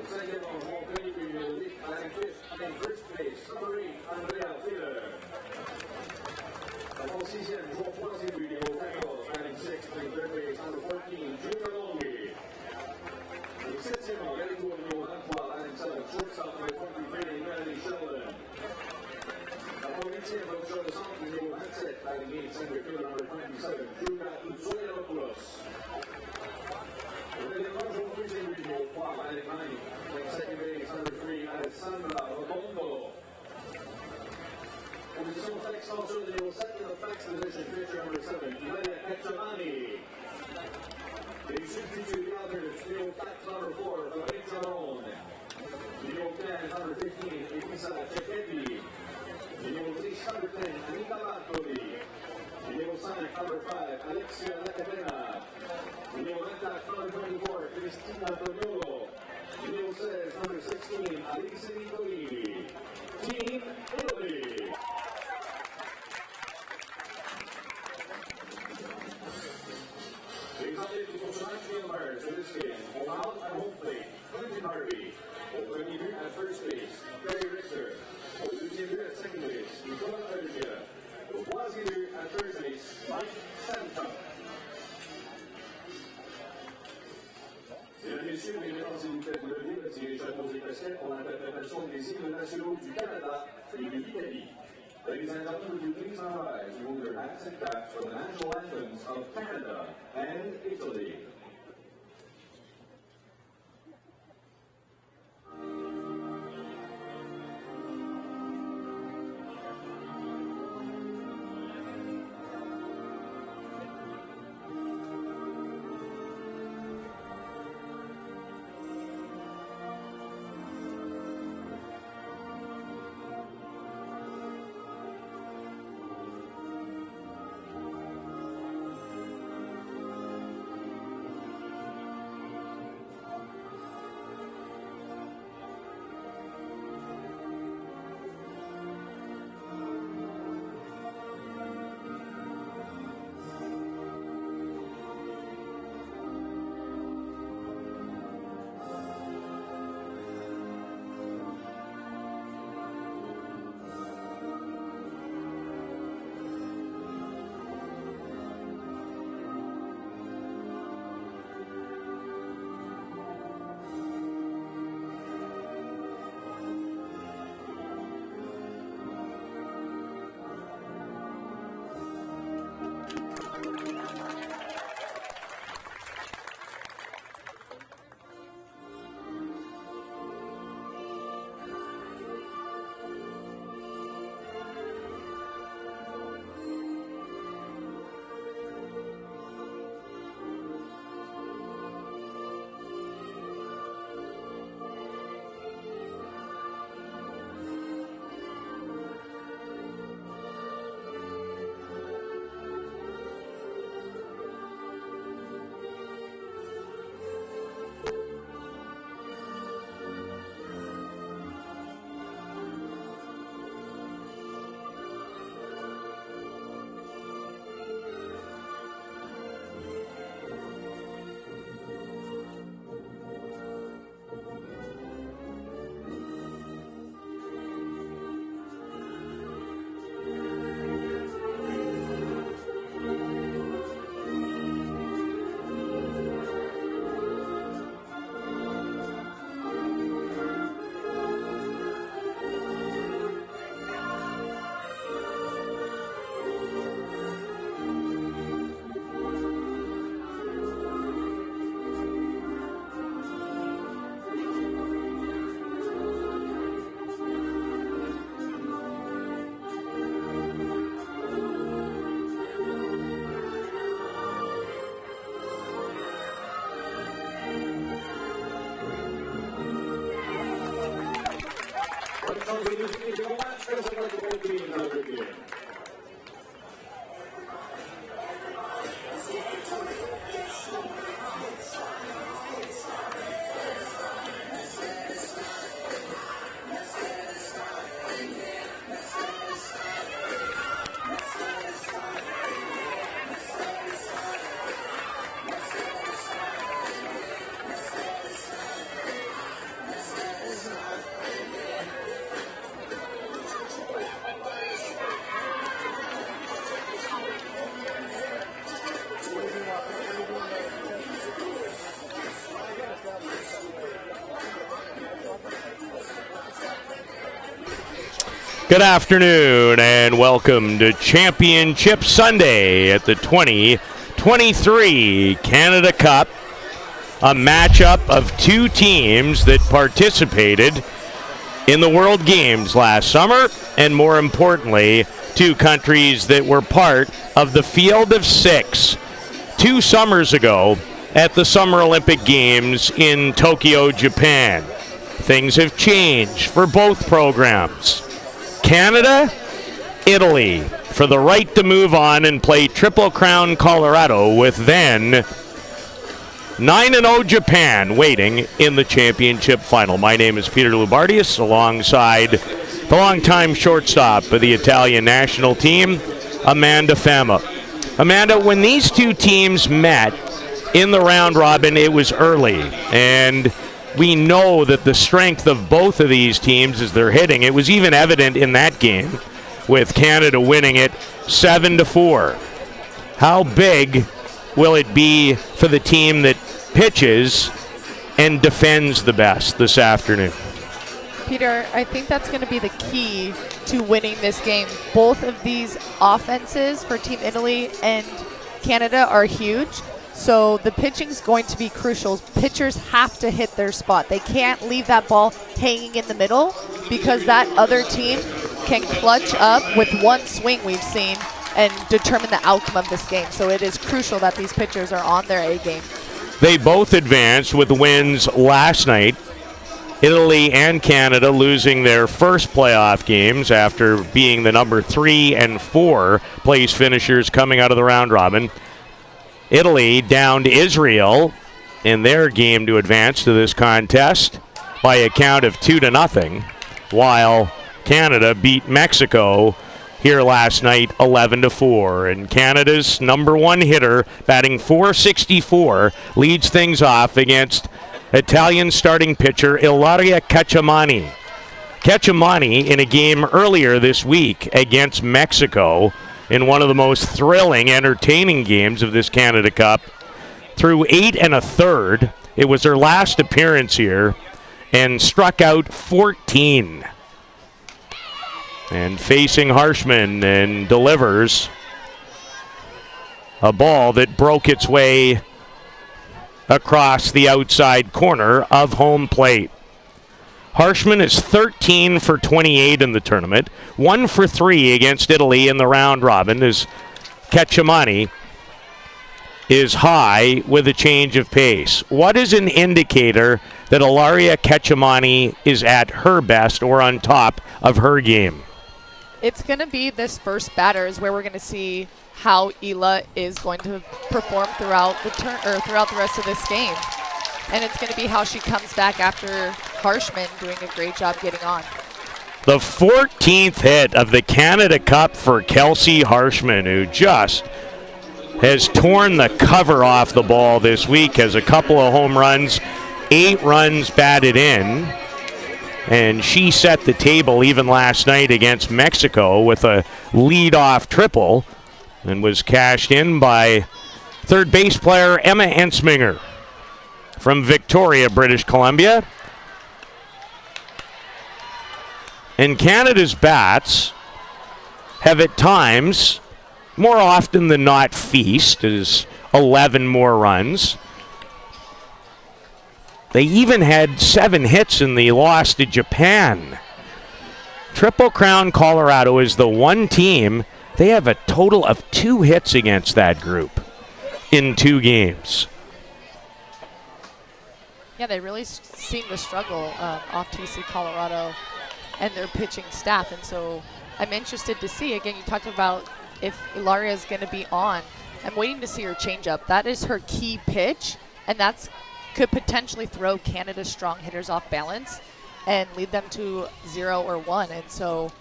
Second on home plate, and first base, number 8, Vivelo. All season, Vivelo, batting 6th, and third base, number 14, Exceptional, getting to a new while batting 7th, shortstop, number 23, Melanie Sheldon. Provincia from shortstop, the new headset, batting 8th, center fielder, number 27, Julia Utsoyelopoulos. Second base, number 3, Alessandra Rotondo. Position flex also, they will set in the flex position, pitcher number 7, Ilaria Cacciavani. They substitute the others, they will flex number 4, Fabrizio Ron. They will 10, number 15, Elisa Cecchetti. They will 3, number 10, Anita Bartoli. They will sign number 5, Alexia Lacadena. They will attack number 24, Cristina Tognolo. Neil says number 16, Alice Nicolini. Team Italy. These updates will national umpires for this game. Allowed at home plate, Clinton Harvey. Opening at first base, Terry Richter. Opening at second base, Nicola Ergia. Wazir at third base, Mike Santa. Mesdames et messieurs, les mesdames, s'il vous plaît, de lever, parce qu'il est déjà posé presque pour l'interprétation des hymnes nationaux du Canada et de l'Italie. Ladies and gentlemen, would you please rise and move your hats and caps for the national anthems of Canada and Italy. Good afternoon and welcome to Championship Sunday at the 2023 Canada Cup, a matchup of two teams that participated in the World Games last summer, and more importantly, two countries that were part of the field of six 2 summers ago at the Summer Olympic Games in Tokyo, Japan. Things have changed for both programs. Canada, Italy, for the right to move on and play Triple Crown Colorado, with then 9-0 Japan waiting in the championship final. My name is Peter Loubardias, alongside the longtime shortstop of the Italian national team, Amanda Fama. Amanda, when these two teams met in the round robin, it was early, and we know that the strength of both of these teams is their hitting. It was even evident in that game, with Canada winning it 7-4. How big will it be for the team that pitches and defends the best this afternoon? Peter, I think that's going to be the key to winning this game. Both of these offenses for Team Italy and Canada are huge. So the pitching's going to be crucial. Pitchers have to hit their spot. They can't leave that ball hanging in the middle, because that other team can clutch up with one swing, we've seen, and determine the outcome of this game. So it is crucial that these pitchers are on their A game. They both advanced with wins last night. Italy and Canada losing their first playoff games after being the number 3 and 4 place finishers coming out of the round robin. Italy downed Israel in their game to advance to this contest by a count of 2-0, while Canada beat Mexico here last night 11-4. And Canada's number 1 hitter, batting .464, leads things off against Italian starting pitcher Ilaria Cacciamani. Cacciamani, in a game earlier this week against Mexico, in one of the most thrilling, entertaining games of this Canada Cup, threw 8 1/3. It was her last appearance here, and struck out 14. And facing Harshman, and delivers a ball that broke its way across the outside corner of home plate. Harshman is 13 for 28 in the tournament, 1 for 3 against Italy in the round robin, as Cacciamani is high with a change of pace. What is an indicator that Ilaria Cacciamani is at her best or on top of her game? It's going to be this first batter is where we're going to see how Ila is going to perform throughout the rest of this game. And it's going to be how she comes back after Harshman doing a great job getting on. The 14th hit of the Canada Cup for Kelsey Harshman, who just has torn the cover off the ball this week, has a couple of home runs, 8 runs batted in. And she set the table even last night against Mexico with a lead-off triple, and was cashed in by third base player Emma Ensminger from Victoria, British Columbia. And Canada's bats have at times, more often than not, feast, as 11 more runs. They even had 7 hits in the loss to Japan. Triple Crown Colorado is the one team, they have a total of 2 hits against that group in 2 games. Yeah, they really seem to struggle off TC Colorado and their pitching staff. And so I'm interested to see, again, you talked about if Ilaria is going to be on. I'm waiting to see her changeup. That is her key pitch, and that's could potentially throw Canada's strong hitters off balance and lead them to 0 or 1. And so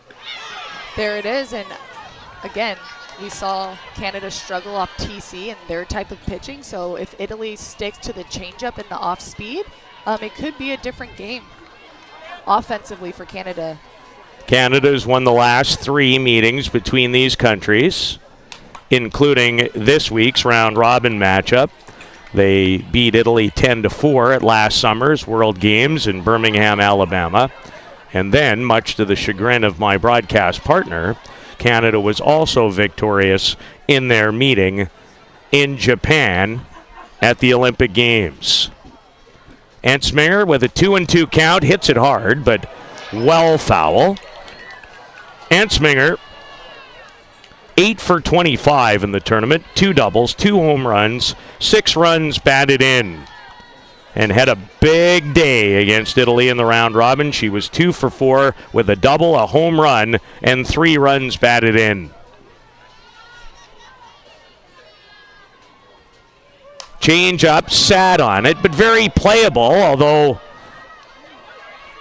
there it is. And again, we saw Canada struggle off TC and their type of pitching. So if Italy sticks to the changeup and the off speed, it could be a different game offensively for Canada. Canada's won the last 3 meetings between these countries, including this week's round robin matchup. They beat Italy 10-4 at last summer's World Games in Birmingham, Alabama. And then, much to the chagrin of my broadcast partner, Canada was also victorious in their meeting in Japan at the Olympic Games. Ensminger with a 2-2 count, hits it hard, but well foul. Ensminger, 8 for 25 in the tournament, 2 doubles, 2 home runs, 6 runs batted in, and had a big day against Italy in the round robin. She was 2 for 4 with a double, a home run, and 3 runs batted in. Change up, sat on it, but very playable, although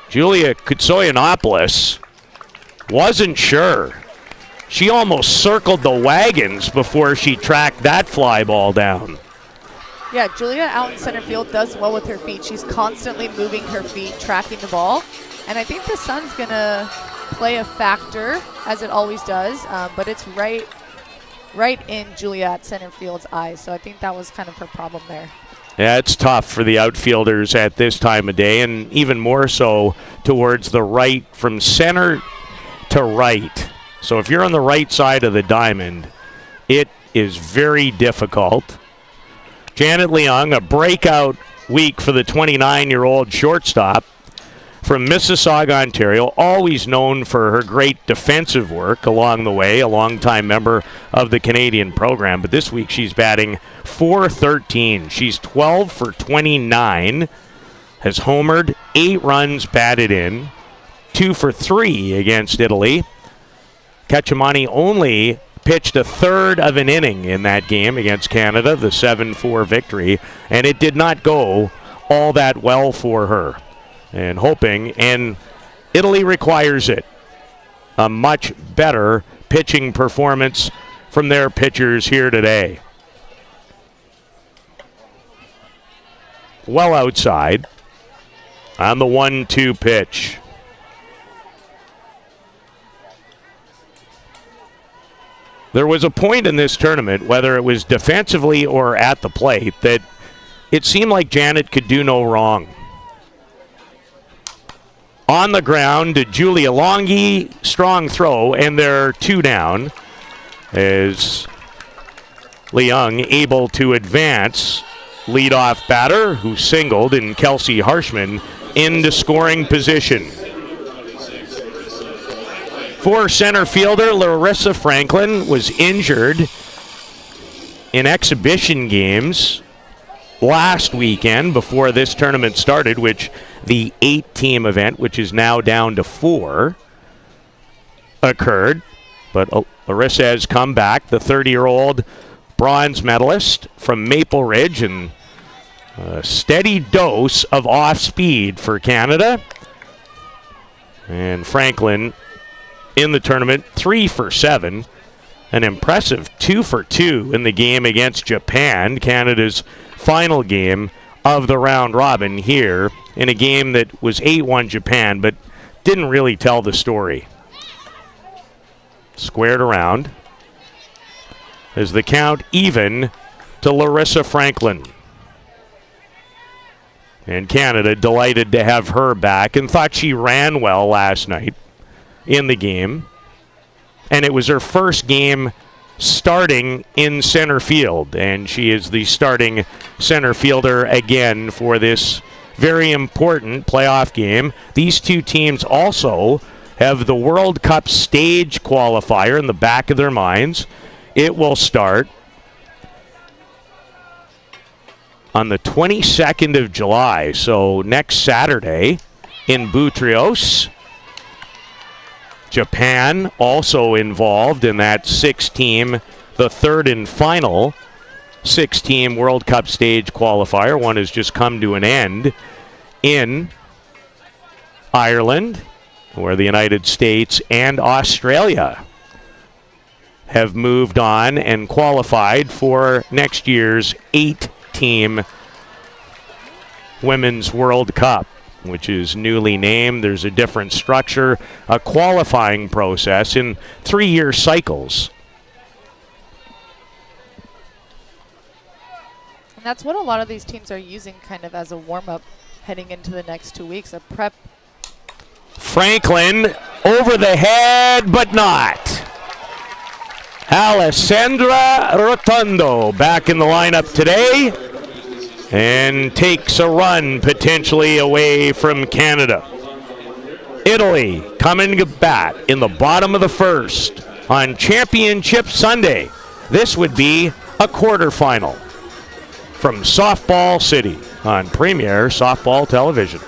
Julia Kutsoyanopoulos wasn't sure. She almost circled the wagons before she tracked that fly ball down. Yeah, Julia out in center field does well with her feet. She's constantly moving her feet, tracking the ball. And I think the sun's going to play a factor, as it always does, but it's right in Julia at center field's eyes. So I think that was kind of her problem there. Yeah, it's tough for the outfielders at this time of day, and even more so towards the right, from center to right. So if you're on the right side of the diamond, it is very difficult. Janet Leung, a breakout week for the 29-year-old shortstop from Mississauga, Ontario, always known for her great defensive work along the way, a longtime member of the Canadian program. But this week she's batting .413. She's 12 for 29, has homered, 8 runs batted in, 2 for 3 against Italy. Ketchamani only pitched a third of an inning in that game against Canada, the 7-4 victory, and it did not go all that well for her. And hoping, and Italy requires it, a much better pitching performance from their pitchers here today. Well outside on the 1-2 pitch. There was a point in this tournament, whether it was defensively or at the plate, that it seemed like Janet could do no wrong. On the ground to Julia Longy, strong throw, and they're 2 down as Leung able to advance. Leadoff batter who singled, and Kelsey Harshman into scoring position. For center fielder, Larissa Franklin was injured in exhibition games last weekend before this tournament started, which the 8-team event, which is now down to 4, occurred. But Larissa has come back, the 30-year-old bronze medalist from Maple Ridge, and a steady dose of off-speed for Canada. And Franklin in the tournament, 3 for 7. An impressive 2 for 2 in the game against Japan, Canada's final game of the round robin here, in a game that was 8-1 Japan, but didn't really tell the story. Squared around as the count even to Larissa Franklin. And Canada delighted to have her back and thought she ran well last night in the game. And it was her first game starting in center field, and she is the starting center fielder again for this very important playoff game. These two teams also have the World Cup stage qualifier in the back of their minds. It will start on the 22nd of July, so next Saturday in Butrios. Japan also involved in that 6-team, the third and final 6-team World Cup stage qualifier. One has just come to an end in Ireland, where the United States and Australia have moved on and qualified for next year's 8-team Women's World Cup, which is newly named. There's a different structure, a qualifying process in 3-year cycles. And that's what a lot of these teams are using kind of as a warm-up heading into the next 2 weeks, a prep Franklin over the head, but not. Alessandra Rotondo back in the lineup today and takes a run potentially away from Canada. Italy coming to bat in the bottom of the first on Championship Sunday. This would be a quarterfinal from Softball City on Premier Softball Television.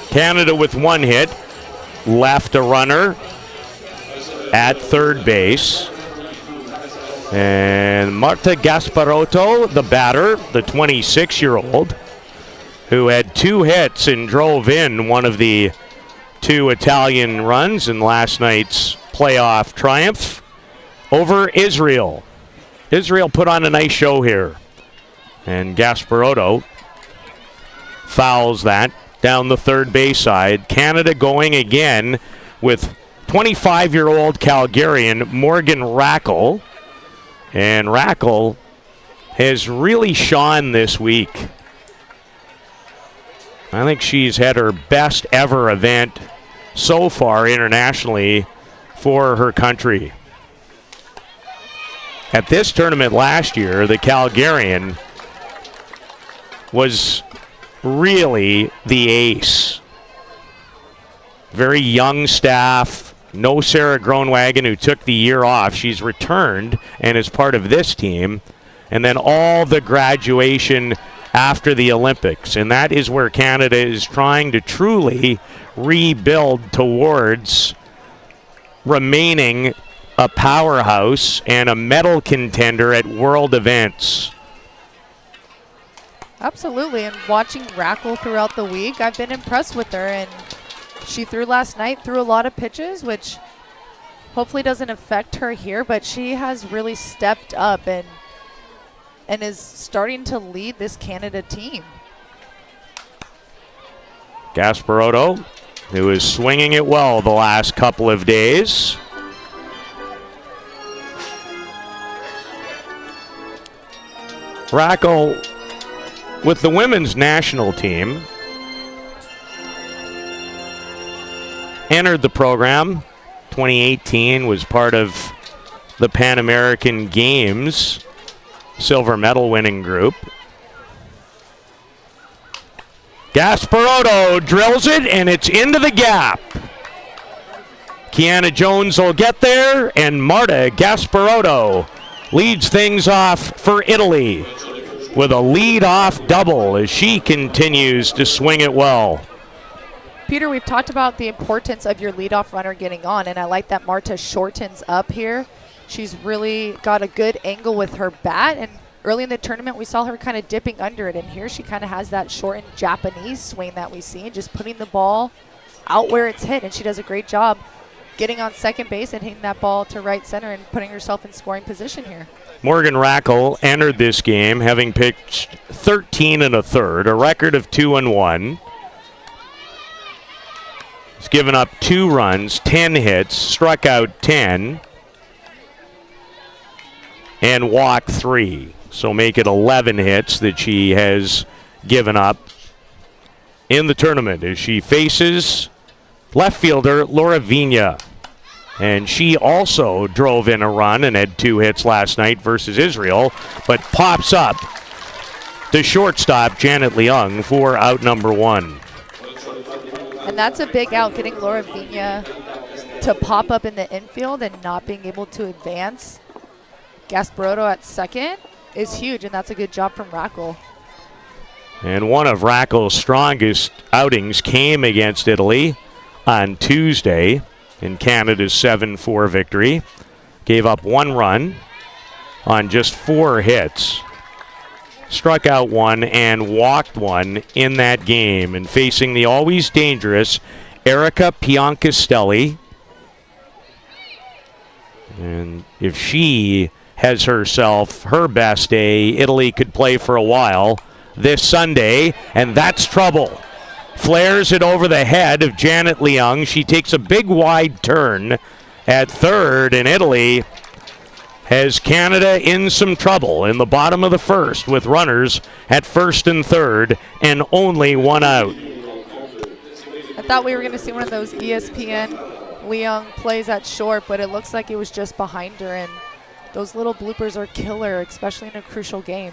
Canada with one hit, left a runner at third base. And Marta Gasparotto, the batter, the 26-year-old, who had 2 hits and drove in one of the 2 Italian runs in last night's playoff triumph over Israel. Israel put on a nice show here. And Gasparotto fouls that down the third base side. Canada going again with 25-year-old Calgarian Morgan Rackle. And Rackle has really shone this week. I think she's had her best ever event so far internationally for her country. At this tournament last year, the Calgarian was really the ace. Very young staff. No Sarah Groenwagen, who took the year off. She's returned and is part of this team. And then all the graduation after the Olympics. And that is where Canada is trying to truly rebuild towards remaining a powerhouse and a medal contender at world events. Absolutely, and watching Rackle throughout the week, I've been impressed with her, and she threw last night, threw a lot of pitches, which hopefully doesn't affect her here, but she has really stepped up and is starting to lead this Canada team. Gasparotto, who is swinging it well the last couple of days. Rackle with the women's national team entered the program 2018, was part of the Pan American Games silver medal winning group. Gasparotto drills it, and it's into the gap. Kiana Jones will get there, and Marta Gasparotto leads things off for Italy with a lead-off double as she continues to swing it well. Peter, we've talked about the importance of your leadoff runner getting on, and I like that Marta shortens up here. She's really got a good angle with her bat, and early in the tournament we saw her kind of dipping under it, and here she kind of has that shortened Japanese swing that we see, just putting the ball out where it's hit, and she does a great job getting on second base and hitting that ball to right center and putting herself in scoring position here. Morgan Rackle entered this game having pitched 13 1/3, a record of 2-1. He's given up 2 runs, 10 hits, struck out 10. and walk 3. So make it 11 hits that she has given up in the tournament as she faces left fielder Laura Vigna. And she also drove in a run and had 2 hits last night versus Israel, but pops up the shortstop Janet Leung for out number 1. And that's a big out, getting Laura Vigna to pop up in the infield and not being able to advance. Gasparoto at second is huge, and that's a good job from Rackle. And one of Rackle's strongest outings came against Italy on Tuesday in Canada's 7-4 victory. Gave up 1 run on just 4 hits. Struck out 1 and walked 1 in that game. And facing the always dangerous Erica Piancastelli. And if she has herself her best day, Italy could play for a while this Sunday, and that's trouble. Flares it over the head of Janet Leung. She takes a big wide turn at third, and Italy has Canada in some trouble in the bottom of the first with runners at first and third and only 1 out. I thought we were going to see one of those ESPN Leung plays at short, but it looks like it was just behind her, and those little bloopers are killer, especially in a crucial game.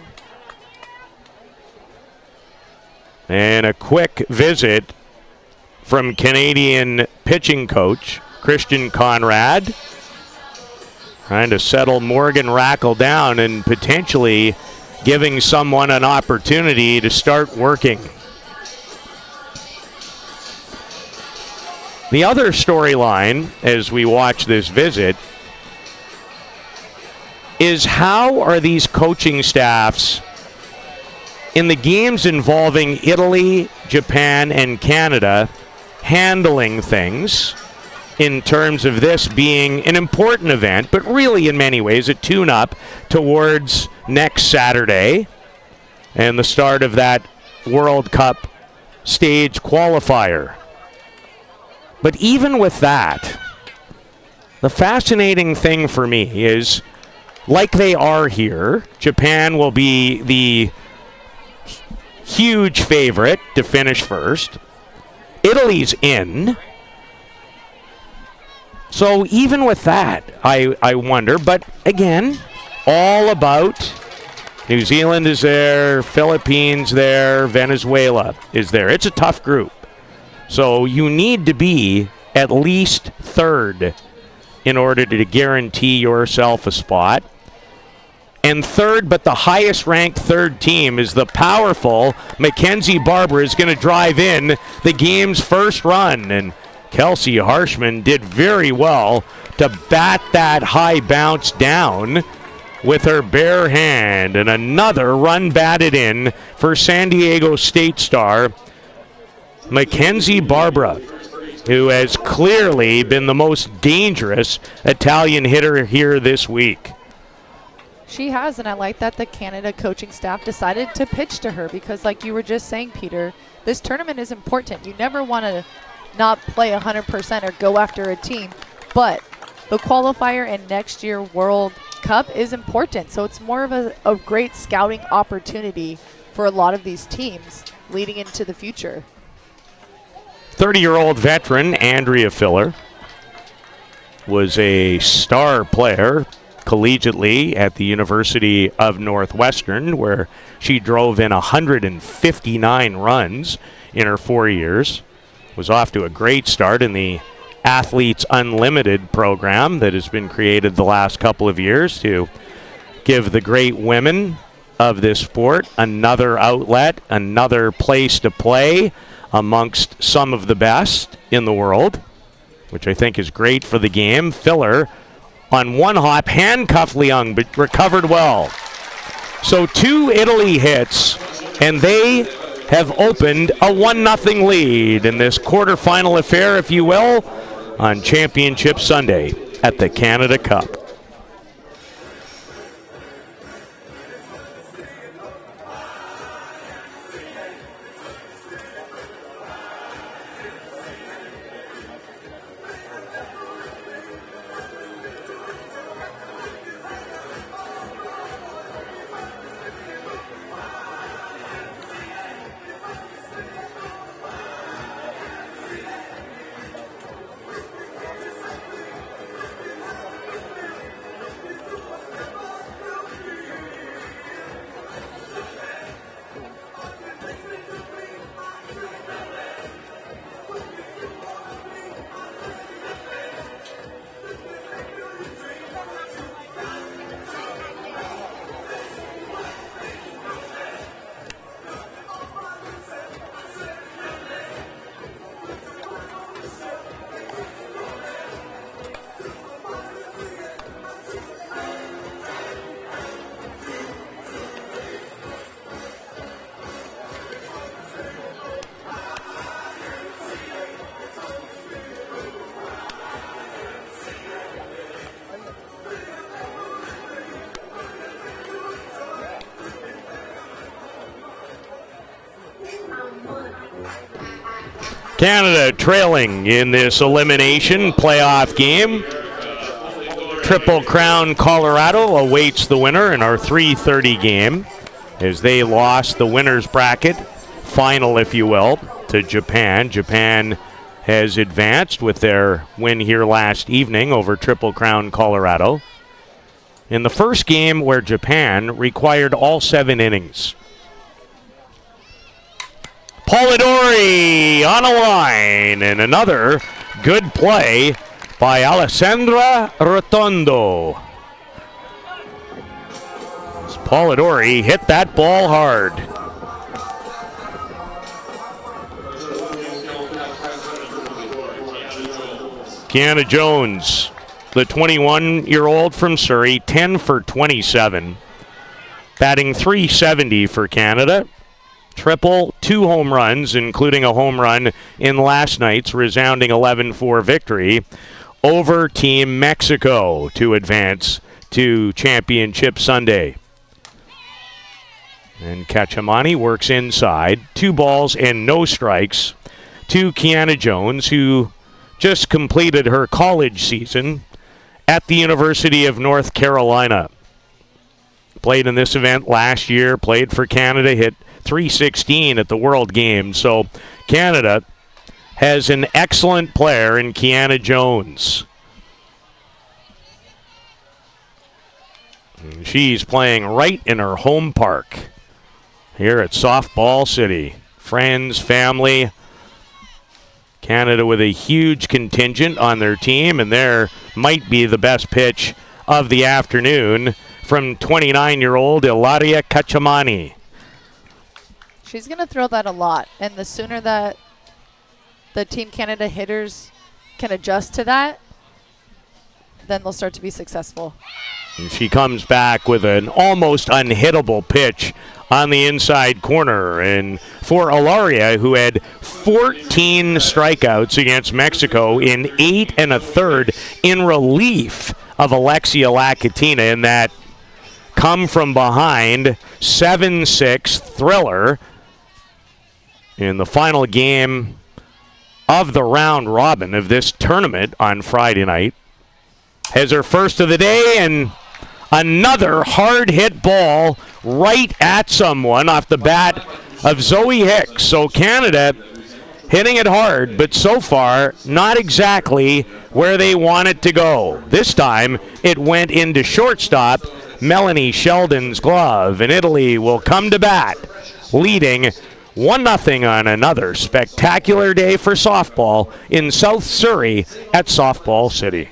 And a quick visit from Canadian pitching coach Christian Conrad, trying to settle Morgan Rackle down and potentially giving someone an opportunity to start working. The other storyline as we watch this visit is how are these coaching staffs in the games involving Italy, Japan, and Canada handling things in terms of this being an important event, but really in many ways a tune-up towards next Saturday and the start of that World Cup stage qualifier. But even with that, the fascinating thing for me is, like they are here, Japan will be the huge favorite to finish first. Italy's in. So even with that, I wonder. But again, all about New Zealand is there, Philippines there, Venezuela is there. It's a tough group. So you need to be at least third in order to guarantee yourself a spot. And third, but the highest ranked third team is the powerful Mackenzie Barber is going to drive in the game's first run. And Kelsey Harshman did very well to bat that high bounce down with her bare hand. And another run batted in for San Diego State star Mackenzie Barber, who has clearly been the most dangerous Italian hitter here this week. She has, and I like that the Canada coaching staff decided to pitch to her because, like you were just saying, Peter, this tournament is important. You never want to not play 100% or go after a team, but the qualifier and next year World Cup is important. So it's more of a great scouting opportunity for a lot of these teams leading into the future. 30-year-old veteran Andrea Filler was a star player collegiately at the University of Northwestern, where she drove in 159 runs in her 4 years. Was off to a great start in the Athletes Unlimited program that has been created the last couple of years to give the great women of this sport another outlet, another place to play amongst some of the best in the world, which I think is great for the game. Filler on one hop, handcuffed Leung, but recovered well. So 2 Italy hits, and they have opened a 1-0 lead in this quarterfinal affair, if you will, on Championship Sunday at the Canada Cup. Canada trailing in this elimination playoff game. Triple Crown Colorado awaits the winner in our 3:30 game as they lost the winner's bracket final, if you will, to Japan. Japan has advanced with their win here last evening over Triple Crown Colorado. In the first game where Japan required all 7 innings. Polidori on a line, and another good play by Alessandra Rotondo. Polidori hit that ball hard. Kiana Jones, the 21-year-old from Surrey, 10 for 27. Batting .370 for Canada. Triple, 2 home runs, including a home run in last night's resounding 11-4 victory over Team Mexico to advance to Championship Sunday. And Cacciamani works inside. 2 balls and no strikes to Kiana Jones, who just completed her college season at the University of North Carolina. Played in this event last year, played for Canada, hit .316 at the World Games. So Canada has an excellent player in Kiana Jones. And she's playing right in her home park here at Softball City. Friends, family. Canada with a huge contingent on their team, and there might be the best pitch of the afternoon from 29-year-old Ilaria Cacciamani. She's going to throw that a lot, and the sooner that the Team Canada hitters can adjust to that, then they'll start to be successful. And she comes back with an almost unhittable pitch on the inside corner. And for Ilaria, who had 14 strikeouts against Mexico in 8 1/3 in relief of Alexia Lakatina in that come from behind 7-6 thriller in the final game of the round robin of this tournament on Friday night. Has her first of the day, and another hard hit ball right at someone off the bat of Zoe Hicks. So Canada hitting it hard, but so far not exactly where they want it to go. This time it went into shortstop Melanie Sheldon's glove, and Italy will come to bat, leading 1-0 on another spectacular day for softball in South Surrey at Softball City.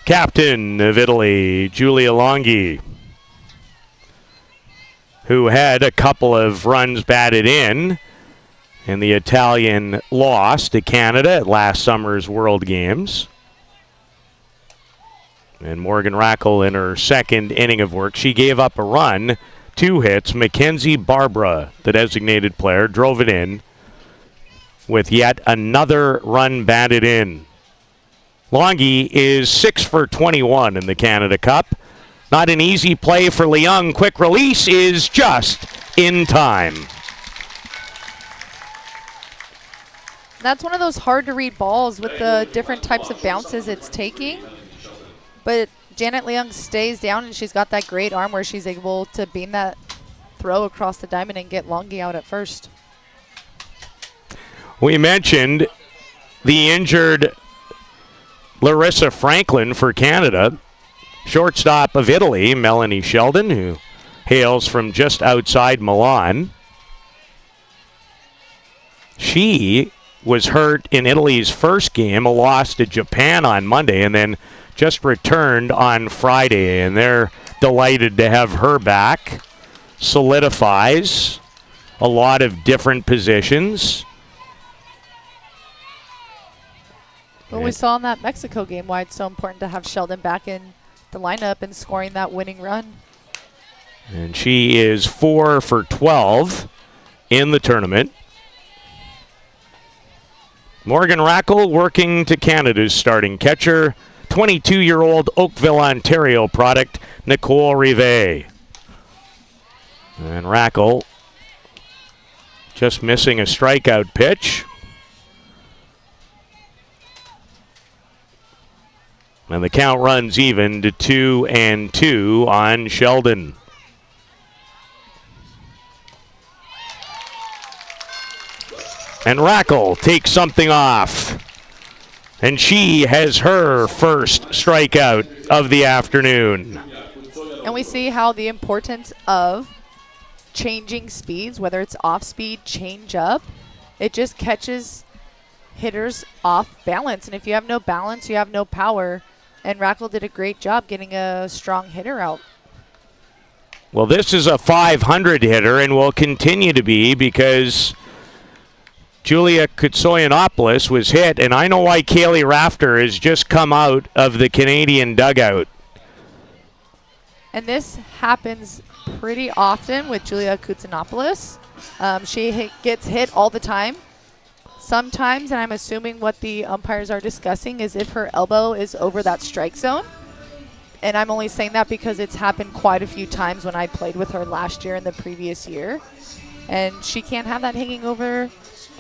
Captain of Italy, Giulia Longhi, who had a couple of runs batted in the Italian loss to Canada at last summer's World Games. And Morgan Rackle in her second inning of work, she gave up a run, 2 hits. Mackenzie Barbara, the designated player, drove it in with yet another run batted in. Longhi is 6 for 21 in the Canada Cup. Not an easy play for Leung. Quick release is just in time. That's one of those hard to read balls with the different types of bounces it's taking. But Janet Leung stays down, and she's got that great arm where she's able to beam that throw across the diamond and get Longy out at first. We mentioned the injured Larissa Franklin for Canada. Shortstop of Italy, Melanie Sheldon, who hails from just outside Milan. She was hurt in Italy's first game, a loss to Japan on Monday, and then just returned on Friday, and they're delighted to have her back. Solidifies a lot of different positions. Well, we saw in that Mexico game why it's so important to have Sheldon back in the lineup and scoring that winning run. And she is 4 for 12 in the tournament. Morgan Rackle working to Canada's starting catcher, 22-year-old Oakville, Ontario product, Nicole Rivet. And Rackle just missing a strikeout pitch. And the count runs even to 2-2 on Sheldon. And Rackle takes something off. And she has her first strikeout of the afternoon. And we see how the importance of changing speeds, whether it's off speed, change up, it just catches hitters off balance. And if you have no balance, you have no power. And Rackle did a great job getting a strong hitter out. Well, this is a 500 hitter and will continue to be because Julia Kutsoyanopoulos was hit, and I know why Kaylee Rafter has just come out of the Canadian dugout. And this happens pretty often with Julia Kutsoyanopoulos. She gets hit all the time. Sometimes, and I'm assuming what the umpires are discussing, is if her elbow is over that strike zone. And I'm only saying that because it's happened quite a few times when I played with her last year and the previous year. And she can't have that hanging over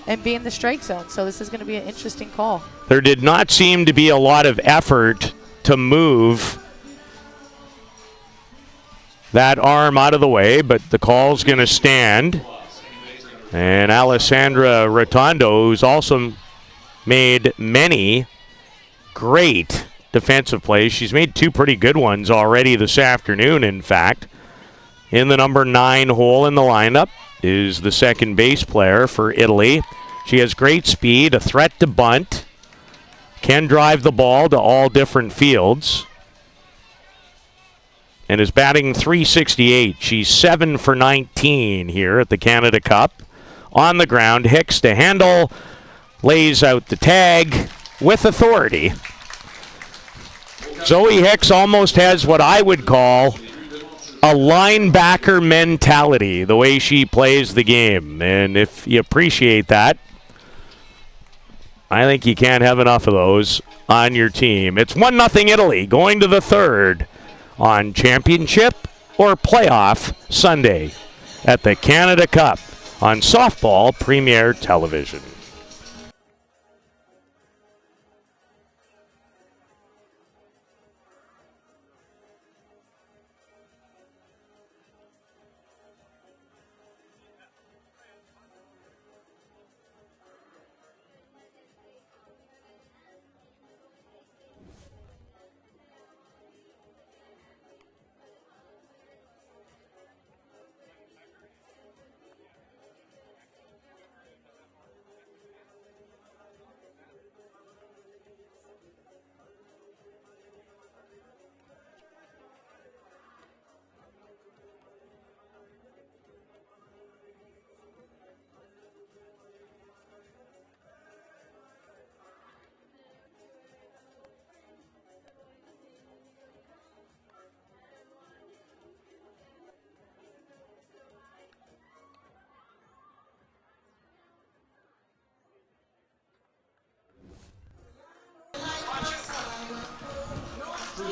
and be in the strike zone. So this is going to be an interesting call. There did not seem to be a lot of effort to move that arm out of the way, but the call's going to stand. And Alessandra Rotondo, who's also made many great defensive plays. She's made 2 pretty good ones already this afternoon, in fact. In the number 9 hole in the lineup is the second base player for Italy. She has great speed, a threat to bunt, can drive the ball to all different fields, and is batting .368. She's 7 for 19 here at the Canada Cup. On the ground, Hicks to handle, lays out the tag with authority. Zoe Hicks almost has what I would call a linebacker mentality, the way she plays the game. And if you appreciate that, I think you can't have enough of those on your team. It's 1-0 Italy going to the third on Championship or Playoff Sunday at the Canada Cup on Softball Premier Television.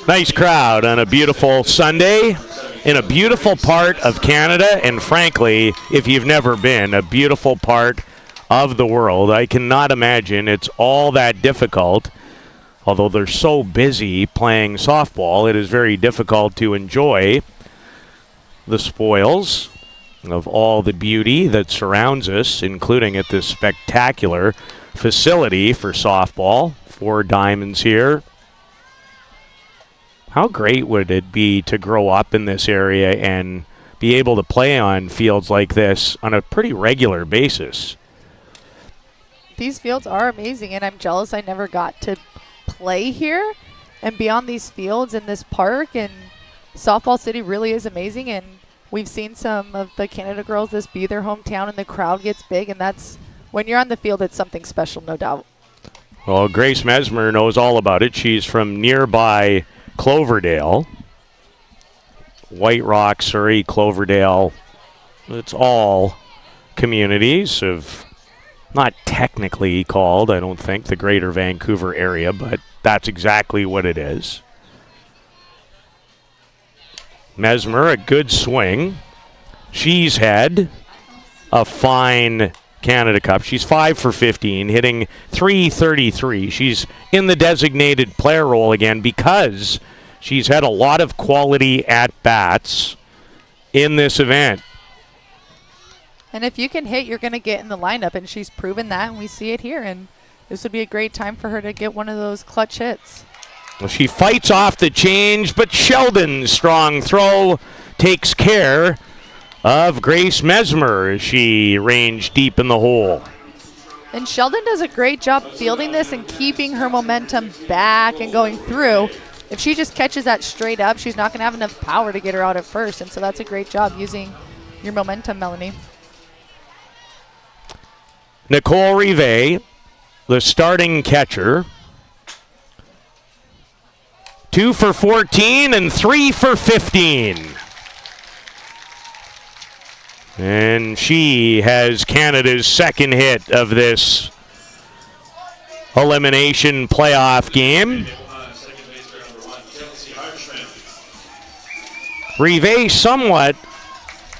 Nice crowd on a beautiful Sunday in a beautiful part of Canada, and frankly, if you've never been, a beautiful part of the world. I cannot imagine it's all that difficult. Although they're so busy playing softball, it is very difficult to enjoy the spoils of all the beauty that surrounds us, including at this spectacular facility for softball. 4 diamonds here. How great would it be to grow up in this area and be able to play on fields like this on a pretty regular basis? These fields are amazing, and I'm jealous I never got to play here and be on these fields in this park. And Softball City really is amazing, and we've seen some of the Canada girls this be their hometown, and the crowd gets big, and that's when you're on the field, it's something special, no doubt. Well, Grace Mesmer knows all about it. She's from nearby Cloverdale. White Rock, Surrey, Cloverdale. It's all communities of, not technically called, I don't think, the Greater Vancouver area, but that's exactly what it is. Mesmer, a good swing. She's had a fine Canada Cup. She's 5 for 15, hitting .333. She's in the designated player role again because she's had a lot of quality at-bats in this event. And if you can hit, you're going to get in the lineup, and she's proven that, and we see it here. And this would be a great time for her to get one of those clutch hits. Well, she fights off the change, but Sheldon's strong throw takes care of Grace Mesmer as she ranged deep in the hole. And Sheldon does a great job fielding this and keeping her momentum back and going through. If she just catches that straight up, she's not going to have enough power to get her out at first. And so that's a great job using your momentum, Melanie. Nicole Rivet, the starting catcher. 2 for 14 and 3 for 15. And she has Canada's second hit of this elimination playoff game. Rivet somewhat,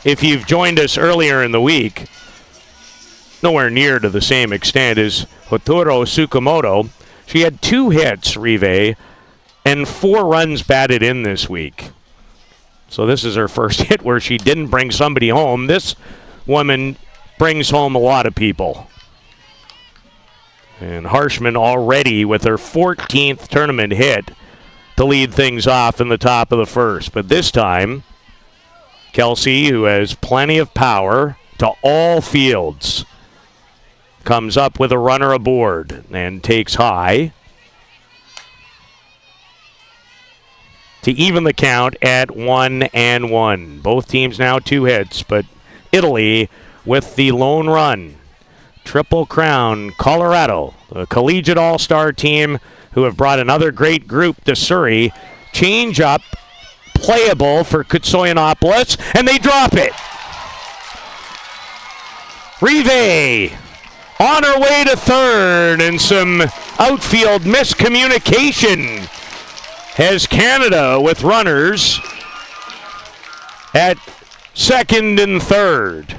if you've joined us earlier in the week, nowhere near to the same extent as Hoturo Tsukamoto. She had 2 hits, Rivet, and 4 runs batted in this week. So this is her first hit where she didn't bring somebody home. This woman brings home a lot of people. And Harshman already with her 14th tournament hit to lead things off in the top of the first. But this time, Kelsey, who has plenty of power to all fields, comes up with a runner aboard and takes high to even the count at 1-1. Both teams now 2 hits, but Italy with the lone run. Triple Crown, Colorado, the collegiate all-star team who have brought another great group to Surrey. Change up, playable for Kutsoyanopoulos, and they drop it. Rivet on her way to third, and some outfield miscommunication has Canada with runners at second and third.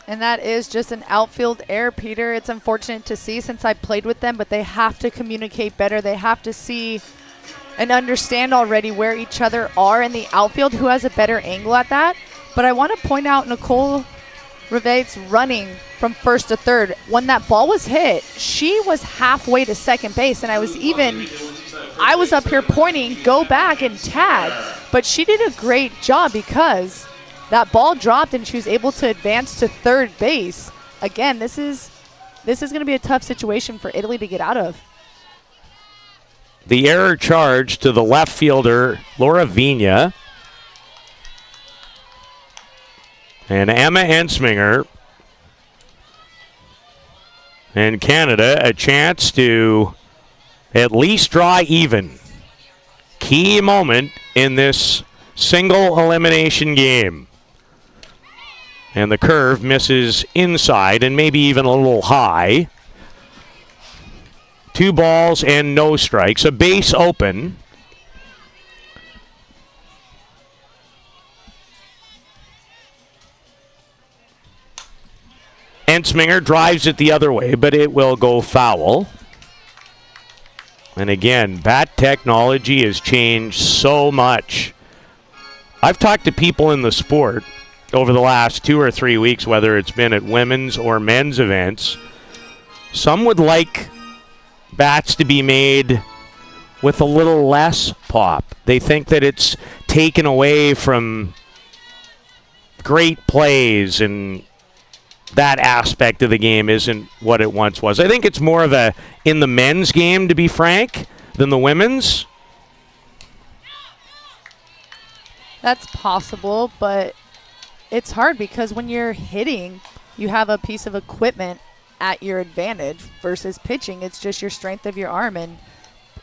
And that is just an outfield error, Peter. It's unfortunate to see since I played with them, but they have to communicate better. They have to see and understand already where each other are in the outfield, who has a better angle at that. But I want to point out Nicole Rivet's running from first to third. When that ball was hit, she was halfway to second base, and I was up here pointing, go back and tag. But she did a great job because that ball dropped and she was able to advance to third base. Again, this is going to be a tough situation for Italy to get out of. The error charge to the left fielder, Laura Vigna. And Emma Ensminger. And Canada a chance to at least draw even. Key moment in this single elimination game. And the curve misses inside and maybe even a little high. 2 balls and no strikes. A base open. Ensminger drives it the other way, but it will go foul. And again, bat technology has changed so much I've talked to people in the sport over the last 2 or 3 weeks, whether it's been at women's or men's events. Some would like bats to be made with a little less pop. They think that it's taken away from great plays, and that aspect of the game isn't what it once was. I think it's more of a in the men's game, to be frank, than the women's. That's possible, but it's hard because when you're hitting, you have a piece of equipment at your advantage versus pitching. It's just your strength of your arm. And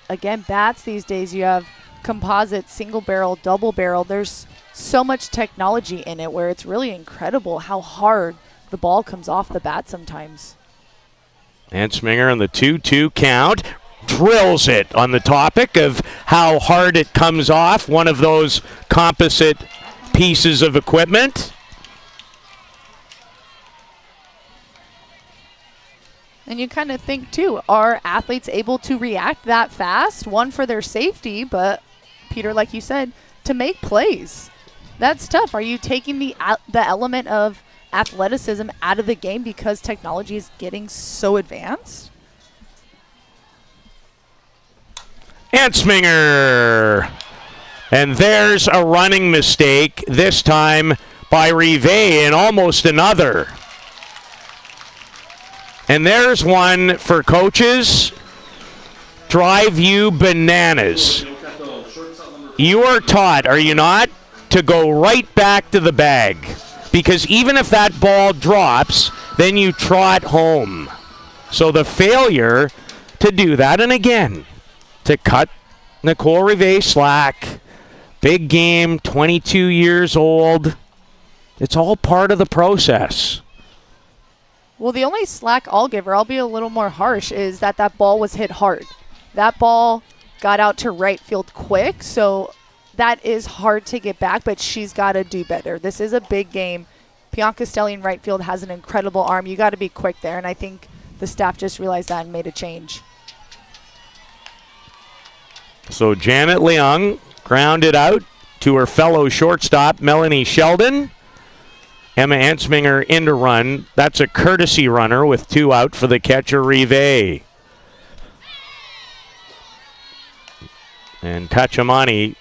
again, bats these days, you have composite, single barrel, double barrel. There's so much technology in it where it's really incredible how hard the ball comes off the bat sometimes. Ansminger on the 2-2 count. Drills it on the topic of how hard it comes off one of those composite pieces of equipment. And you kind of think, too, are athletes able to react that fast? One, for their safety, but, Peter, like you said, to make plays. That's tough. Are you taking the element of athleticism out of the game because technology is getting so advanced? Ansminger. And there's a running mistake, this time by Vivelo, and almost another. And there's one for coaches. Drive you bananas. You are taught, are you not, to go right back to the bag. Because even if that ball drops, then you trot home. So the failure to do that, and again, to cut Nicole Vivelo slack, big game, 22 years old. It's all part of the process. Well, the only slack I'll give her, I'll be a little more harsh, is that ball was hit hard. That ball got out to right field quick, so that is hard to get back, but she's got to do better. This is a big game. Bianca Stelly in right field has an incredible arm. You got to be quick there, and I think the staff just realized that and made a change. So Janet Leung grounded out to her fellow shortstop, Melanie Sheldon. Emma Ansminger in to run. That's a courtesy runner with 2 out for the catcher, Vivelo. And Kachamani,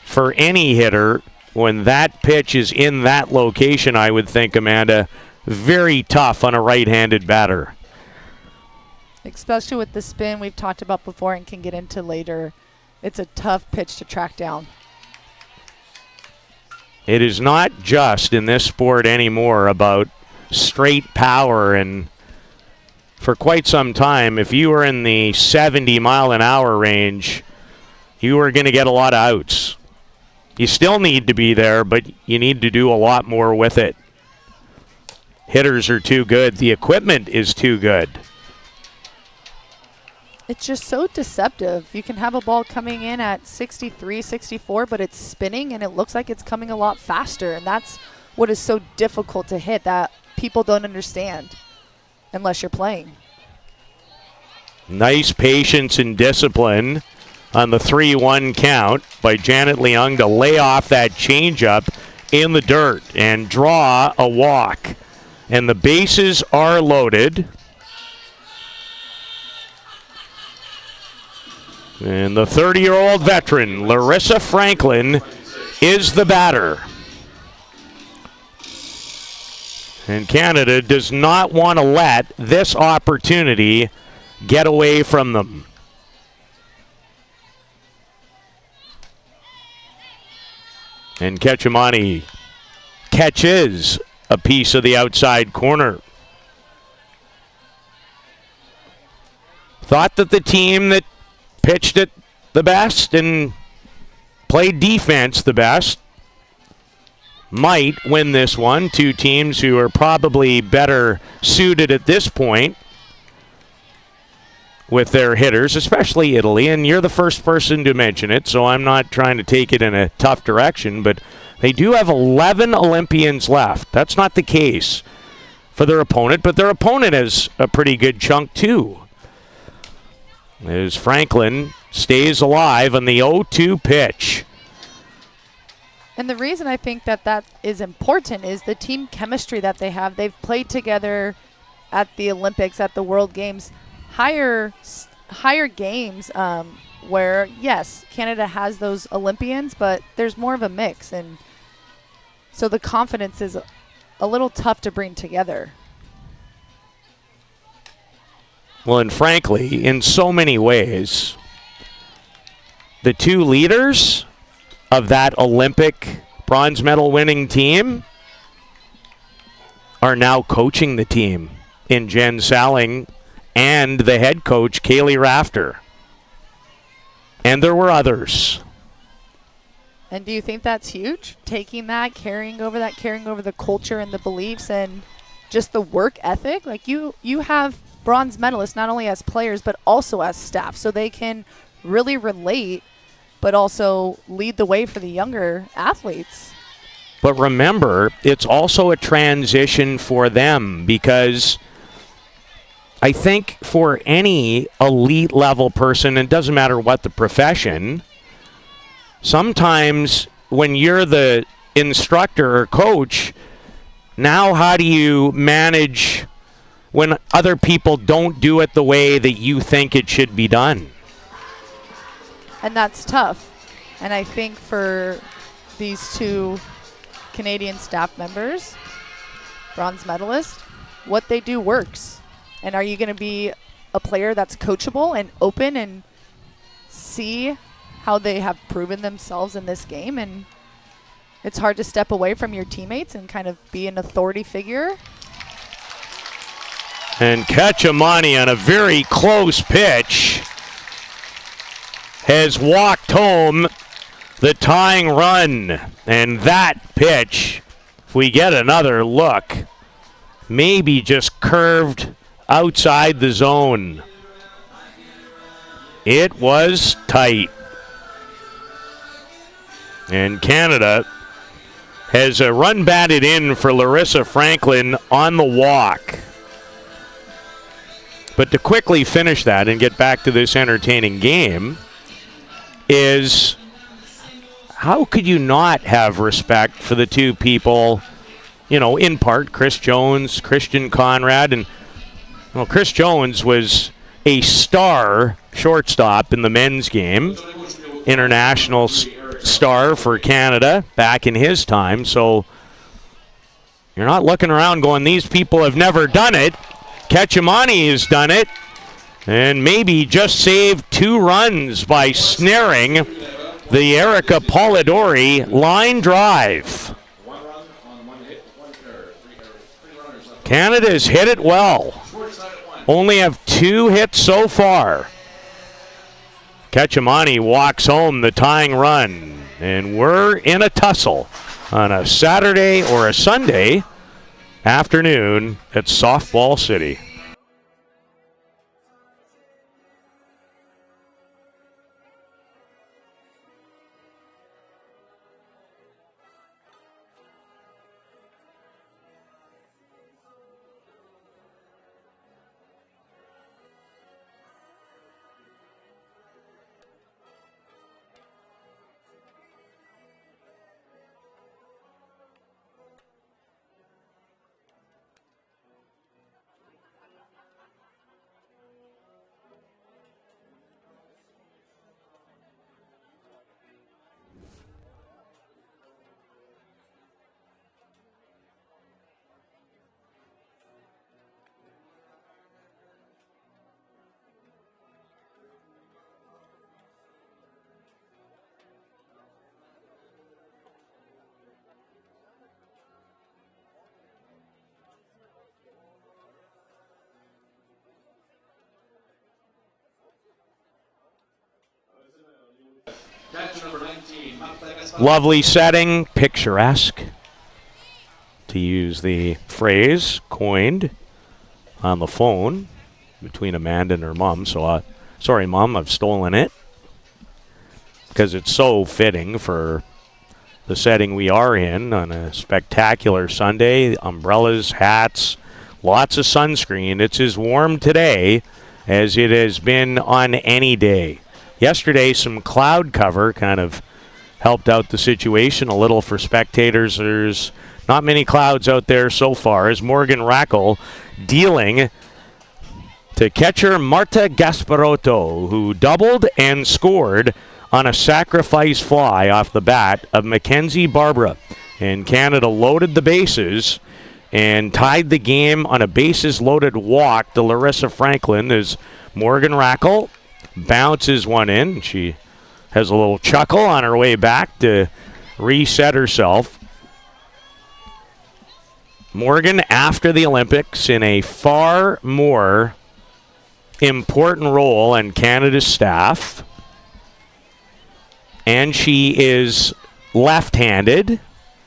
for any hitter, when that pitch is in that location, I would think, Amanda, very tough on a right-handed batter. Especially with the spin we've talked about before and can get into later. It's a tough pitch to track down. It is not just in this sport anymore about straight power, and for quite some time, if you were in the 70-mile-an-hour range, you were going to get a lot of outs. You still need to be there, but you need to do a lot more with it. Hitters are too good. The equipment is too good. It's just so deceptive. You can have a ball coming in at 63, 64, but it's spinning, and it looks like it's coming a lot faster. And that's what is so difficult to hit that people don't understand unless you're playing. Nice patience and discipline on the 3-1 count by Janet Leung to lay off that changeup in the dirt and draw a walk. And the bases are loaded. And the 30-year-old veteran, Larissa Franklin, is the batter. And Canada does not want to let this opportunity get away from them. And Kechamani catches a piece of the outside corner. Thought that the team that pitched it the best and played defense the best might win this one. Two teams who are probably better suited at this point with their hitters, especially Italy, and you're the first person to mention it, so I'm not trying to take it in a tough direction, but they do have 11 Olympians left. That's not the case for their opponent, but their opponent has a pretty good chunk too. As Franklin stays alive on the 0-2 pitch. And the reason I think that is important is the team chemistry that they have. They've played together at the Olympics, at the World Games, higher games where, yes, Canada has those Olympians, but there's more of a mix. And so the confidence is a little tough to bring together. Well, and frankly, in so many ways, the two leaders of that Olympic bronze medal winning team are now coaching the team in Jen Salling and the head coach, Kaylee Rafter. And there were others. And do you think that's huge? Taking that, carrying over the culture and the beliefs and just the work ethic? Like you have bronze medalists not only as players but also as staff, so they can really relate but also lead the way for the younger athletes. But remember, it's also a transition for them, because I think for any elite level person, it doesn't matter what the profession, sometimes when you're the instructor or coach, now how do you manage when other people don't do it the way that you think it should be done? And that's tough. And I think for these two Canadian staff members, bronze medalists, what they do works. And are you going to be a player that's coachable and open and see how they have proven themselves in this game? And it's hard to step away from your teammates and kind of be an authority figure. And Ketchamani on a very close pitch has walked home the tying run. And that pitch, if we get another look, maybe just curved outside the zone. It was tight. And Canada has a run batted in for Larissa Franklin on the walk. But to quickly finish that and get back to this entertaining game is, how could you not have respect for the two people, you know, in part Chris Jones, Christian Conrad, and well, Chris Jones was a star shortstop in the men's game, international star for Canada back in his time. So you're not looking around going, these people have never done it. Ketchamani has done it, and maybe just saved 2 runs by snaring the Erica Polidori line drive. Canada's hit it well. Only have 2 hits so far. Ketchamani walks home the tying run, and we're in a tussle on a Saturday or a Sunday afternoon at Softball City. Lovely setting, picturesque, to use the phrase coined on the phone between Amanda and her mom. So, sorry, Mom, I've stolen it, because it's so fitting for the setting we are in on a spectacular Sunday. Umbrellas, hats, lots of sunscreen. It's as warm today as it has been on any day. Yesterday, some cloud cover kind of helped out the situation a little for spectators. There's not many clouds out there so far as Morgan Rackle dealing to catcher Marta Gasparotto, who doubled and scored on a sacrifice fly off the bat of Mackenzie Barbara. And Canada loaded the bases and tied the game on a bases-loaded walk to Larissa Franklin as Morgan Rackle bounces one in. She has a little chuckle on her way back to reset herself. Morgan, after the Olympics, in a far more important role in Canada's staff. And she is left-handed,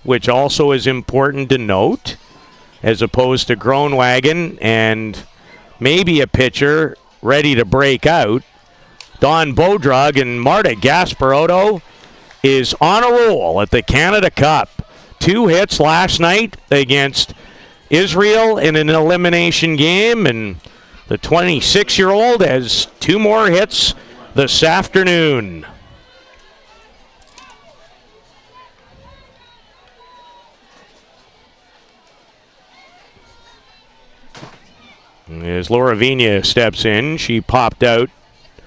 which also is important to note, as opposed to Groenwagen and maybe a pitcher ready to break out. Dawn Bodrug and Marta Gasparotto is on a roll at the Canada Cup. 2 hits last night against Israel in an elimination game, and the 26-year-old has 2 more hits this afternoon. As Laura Vigna steps in, she popped out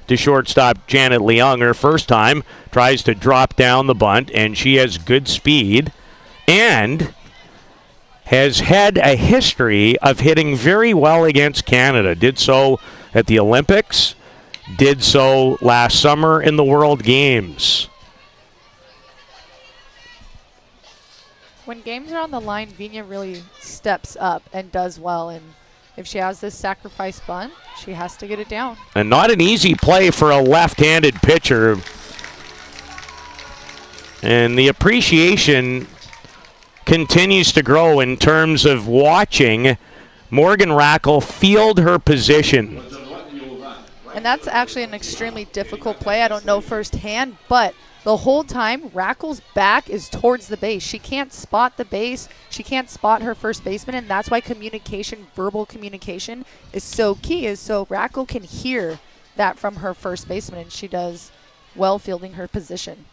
to shortstop Janet Leung her first time, tries to drop down the bunt, and she has good speed and has had a history of hitting very well against Canada. Did so at the Olympics, did so last summer in the World Games. When games are on the line, Vigna really steps up and does well, and if she has this sacrifice bunt, she has to get it down. And not an easy play for a left-handed pitcher. And the appreciation continues to grow in terms of watching Morgan Rackle field her position. And that's actually an extremely difficult play. I don't know firsthand, but the whole time, Rackle's back is towards the base. She can't spot the base. She can't spot her first baseman, and that's why communication, verbal communication, is so key, is so Rackle can hear that from her first baseman, and she does well fielding her position.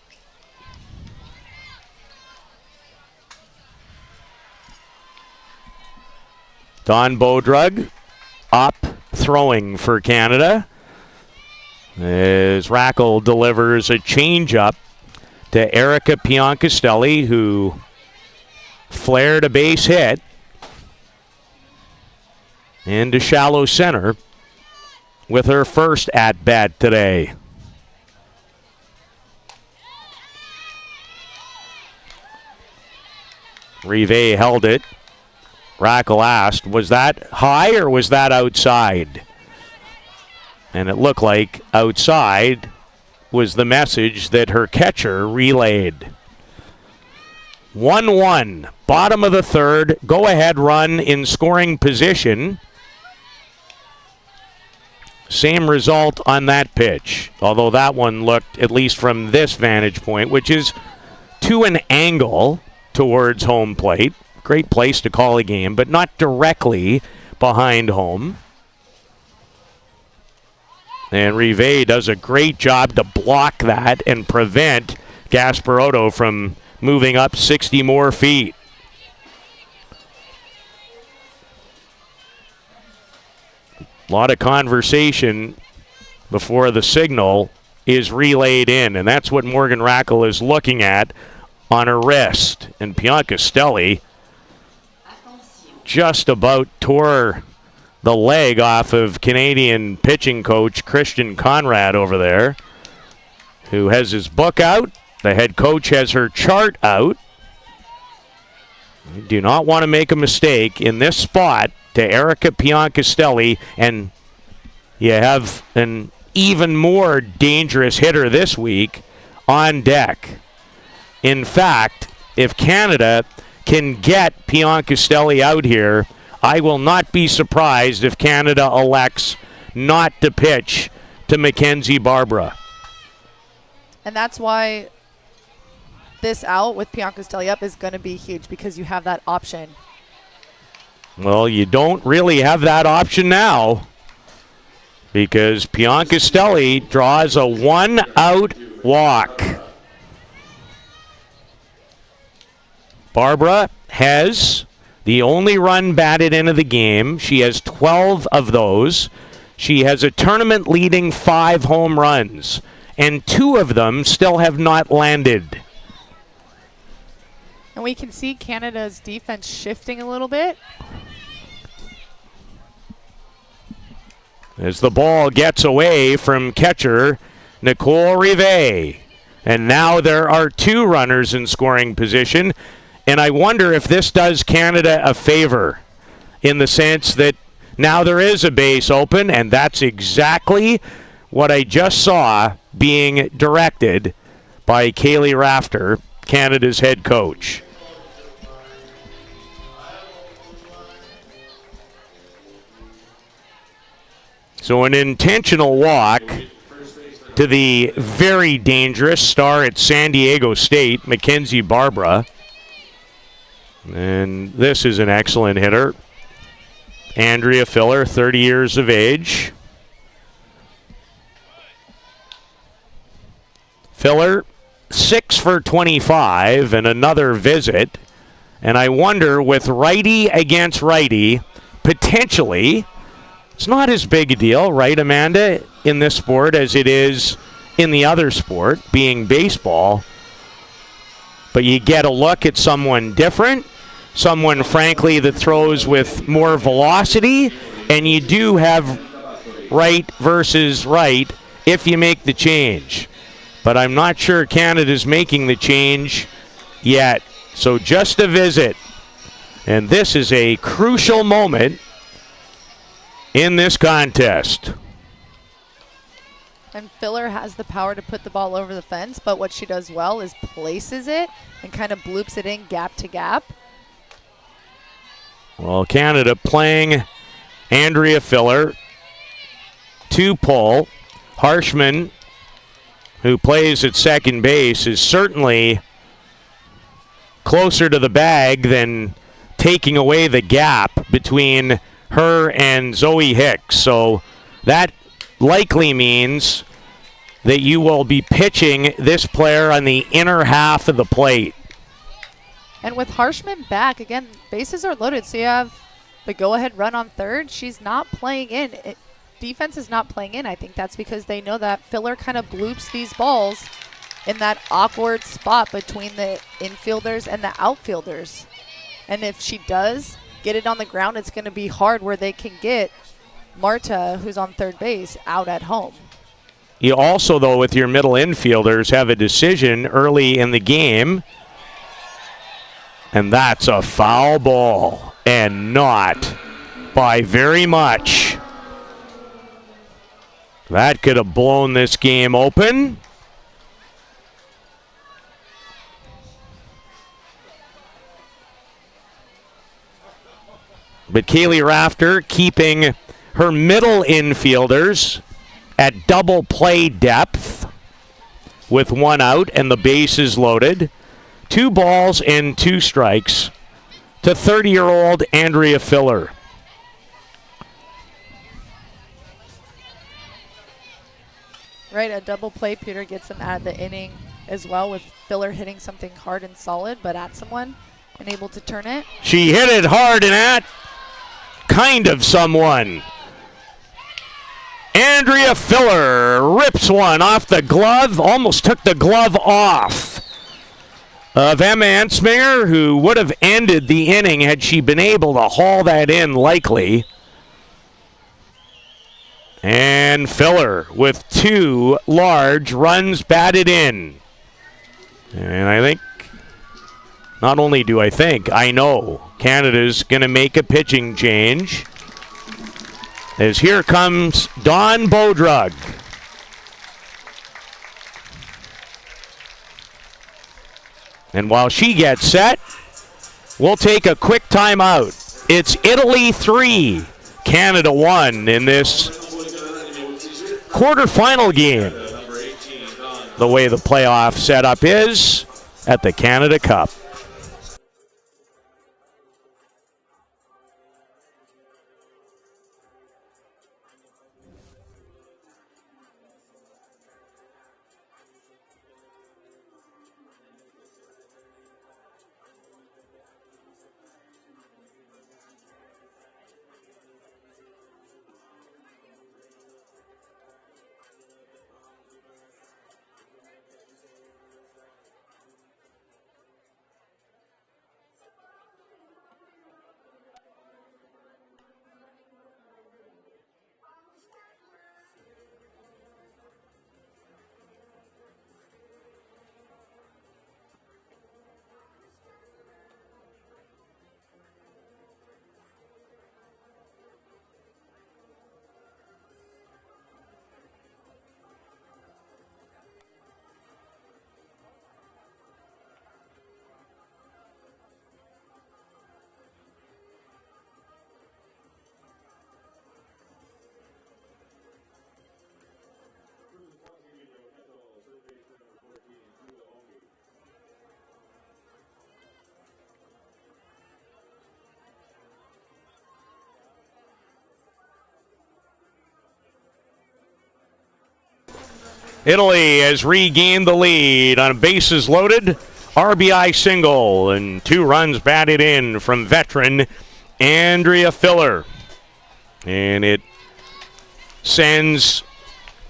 Dawn Bodrug up throwing for Canada as Rackle delivers a changeup to Erica Piancastelli, who flared a base hit into shallow center with her first at-bat today. Rive held it. Rackle asked, was that high or was that outside? And it looked like outside was the message that her catcher relayed. 1-1, bottom of the third, go-ahead run in scoring position. Same result on that pitch, although that one looked, at least from this vantage point, which is to an angle towards home plate. Great place to call a game, but not directly behind home. And Rive does a great job to block that and prevent Gasparotto from moving up 60 more feet. A lot of conversation before the signal is relayed in, and that's what Morgan Rackle is looking at on her wrist. And Piancastelli just about tore the leg off of Canadian pitching coach Christian Conrad over there, who has his book out. The head coach has her chart out. You do not want to make a mistake in this spot to Erica Piancastelli, and you have an even more dangerous hitter this week on deck. In fact, if Canada can get Piancastelli out here, I will not be surprised if Canada elects not to pitch to Mackenzie Barbara. And that's why this out with Piancastelli up is going to be huge, because you have that option. Well, you don't really have that option now, because Piancastelli draws a 1-out walk. Barbara has the only run batted into the game. She has 12 of those. She has a tournament-leading 5 home runs, and 2 of them still have not landed. And we can see Canada's defense shifting a little bit. As the ball gets away from catcher Nicole Rivet. And now there are 2 runners in scoring position. And I wonder if this does Canada a favor in the sense that now there is a base open, and that's exactly what I just saw being directed by Kaylee Rafter, Canada's head coach. So an intentional walk to the very dangerous star at San Diego State, Mackenzie Barbara. And this is an excellent hitter. Andrea Filler, 30 years of age. Filler, 6 for 25 and another visit. And I wonder, with righty against righty, potentially, it's not as big a deal, right, Amanda, in this sport as it is in the other sport, being baseball. But you get a look at someone different, someone, frankly, that throws with more velocity, and you do have right versus right if you make the change. But I'm not sure Canada's making the change yet. So just a visit. And this is a crucial moment in this contest. And Filler has the power to put the ball over the fence, but what she does well is places it and kind of bloops it in gap to gap. Well, Canada playing Andrea Filler to pull. Harshman, who plays at second base, is certainly closer to the bag than taking away the gap between her and Zoe Hicks. So that likely means that you will be pitching this player on the inner half of the plate. And with Harshman back, again, bases are loaded, so you have the go-ahead run on third. She's not playing in. Defense is not playing in. I think that's because they know that Filler kind of bloops these balls in that awkward spot between the infielders and the outfielders. And if she does get it on the ground, it's going to be hard where they can get Marta, who's on third base, out at home. You also, though, with your middle infielders, have a decision early in the game. And that's a foul ball, and not by very much. That could have blown this game open. But Kaylee Rafter keeping her middle infielders at double play depth with 1 out and the bases loaded. 2 balls and 2 strikes to 30-year-old Andrea Filler. Right, a double play. Peter gets them out of the inning as well, with Filler hitting something hard and solid, but at someone and able to turn it. She hit it hard and at kind of someone. Andrea Filler rips one off the glove, almost took the glove off of Emma Ensminger, who would have ended the inning had she been able to haul that in likely. And Filler with 2 large runs batted in. And I think, not only do I think, I know Canada's going to make a pitching change. As here comes Dawn Bodrug. And while she gets set, we'll take a quick timeout. It's Italy 3, Canada 1 in this quarterfinal game. The way the playoff setup is at the Canada Cup. Italy has regained the lead on a bases loaded RBI single and 2 runs batted in from veteran Andrea Filler. And it sends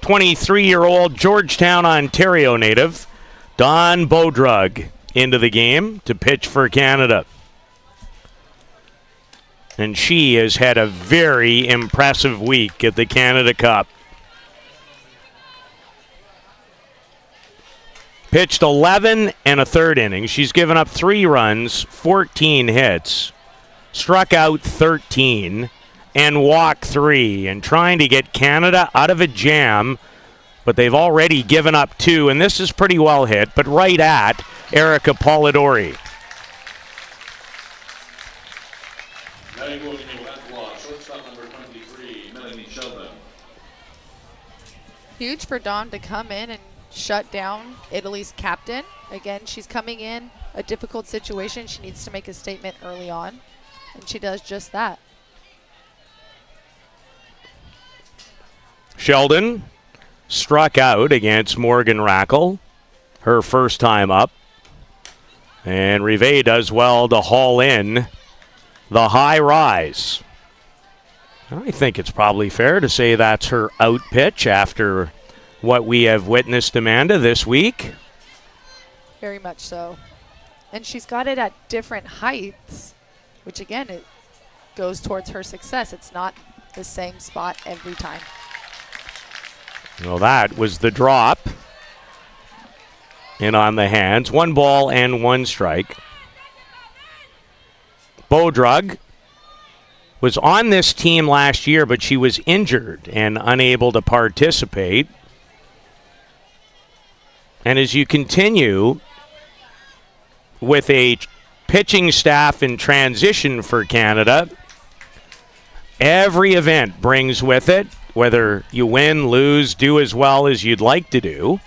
23-year-old Georgetown, Ontario native Dawn Bodrug into the game to pitch for Canada. And she has had a very impressive week at the Canada Cup. Pitched 11 and a third innings. She's given up 3 runs, 14 hits, struck out 13, and walked 3, and trying to get Canada out of a jam, but they've already given up 2, and this is pretty well hit, but right at Erica Polidori. Huge for Dawn to come in and shut down Italy's captain. Again, she's coming in a difficult situation. She needs to make a statement early on, and she does just that. Sheldon struck out against Morgan Rackle, her first time up. And Rive does well to haul in the high rise. I think it's probably fair to say that's her out pitch after what we have witnessed, Amanda, this week. Very much so. And she's got it at different heights, which again, it goes towards her success. It's not the same spot every time. Well, that was the drop. In on the hands. 1 ball and 1 strike. Bodrug was on this team last year, but she was injured and unable to participate. And as you continue with a pitching staff in transition for Canada, every event brings with it, whether you win, lose, do as well as you'd like to do,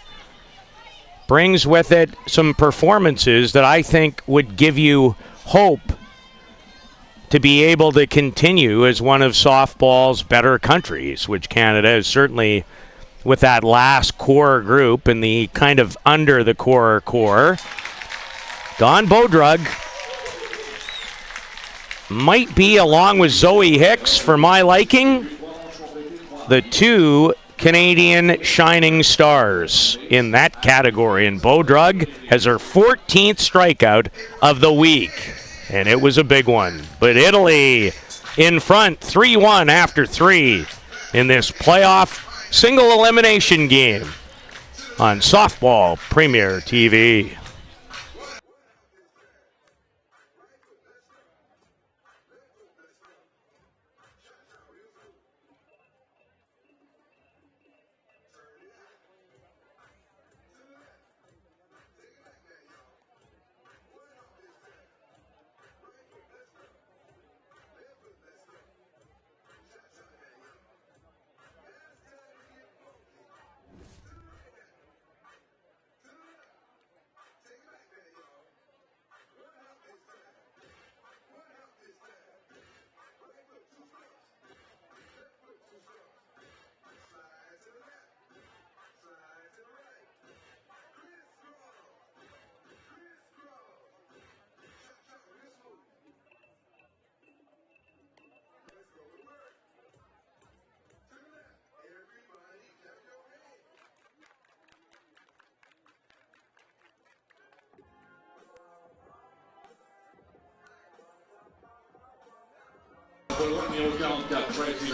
brings with it some performances that I think would give you hope to be able to continue as one of softball's better countries, which Canada is certainly with that last core group and the kind of under the core. Dawn Bodrug might be, along with Zoe Hicks, for my liking, the 2 Canadian shining stars in that category. And Bodrug has her 14th strikeout of the week, and it was a big one. But Italy in front 3-1 after 3 in this playoff single elimination game on Softball Premier TV.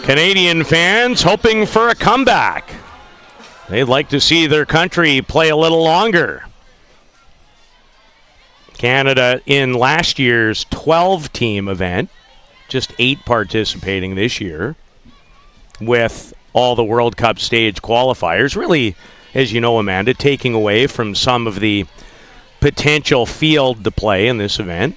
Canadian fans hoping for a comeback. They'd like to see their country play a little longer. Canada in last year's 12-team event, just 8 participating this year, with all the World Cup stage qualifiers. Really, as you know, Amanda, taking away from some of the potential field to play in this event.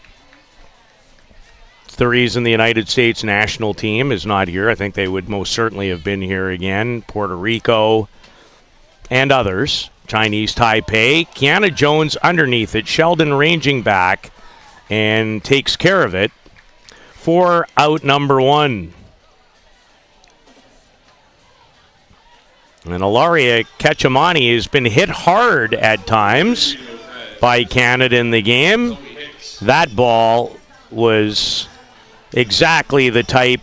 It's the reason the United States national team is not here. I think they would most certainly have been here again. Puerto Rico and others. Chinese Taipei. Kiana Jones underneath it. Sheldon ranging back and takes care of it for out number 1. And Ilaria Ketchamani has been hit hard at times by Canada in the game. That ball was exactly the type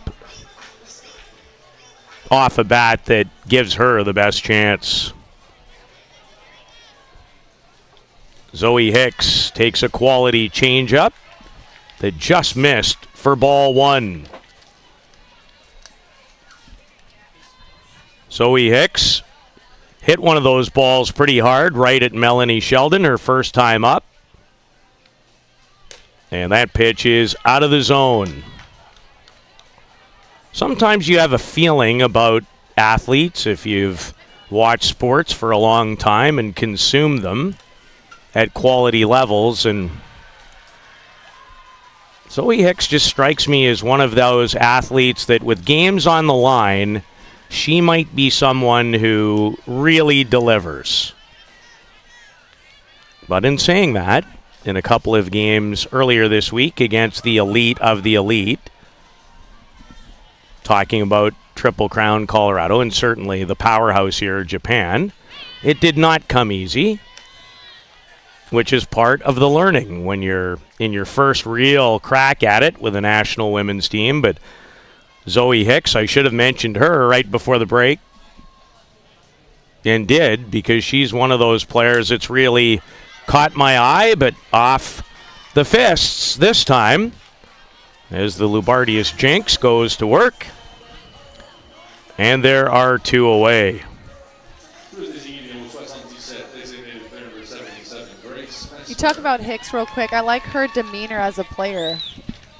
off a bat that gives her the best chance. Zoe Hicks takes a quality changeup that just missed for ball one. Zoe Hicks hit one of those balls pretty hard right at Melanie Sheldon, her first time up. And that pitch is out of the zone. Sometimes you have a feeling about athletes if you've watched sports for a long time and consumed them at quality levels. And Zoe Hicks just strikes me as one of those athletes that with games on the line, she might be someone who really delivers. But in saying that, in a couple of games earlier this week against the elite of the elite, talking about Triple Crown Colorado and certainly the powerhouse here, Japan, it did not come easy, which is part of the learning when you're in your first real crack at it with a national women's team. But Zoe Hicks, I should have mentioned her right before the break, and did, because she's one of those players that's really caught my eye, but off the fists this time as the Lubardius Jinx goes to work. And there are two away. You talk about Hicks real quick. I like her demeanor as a player,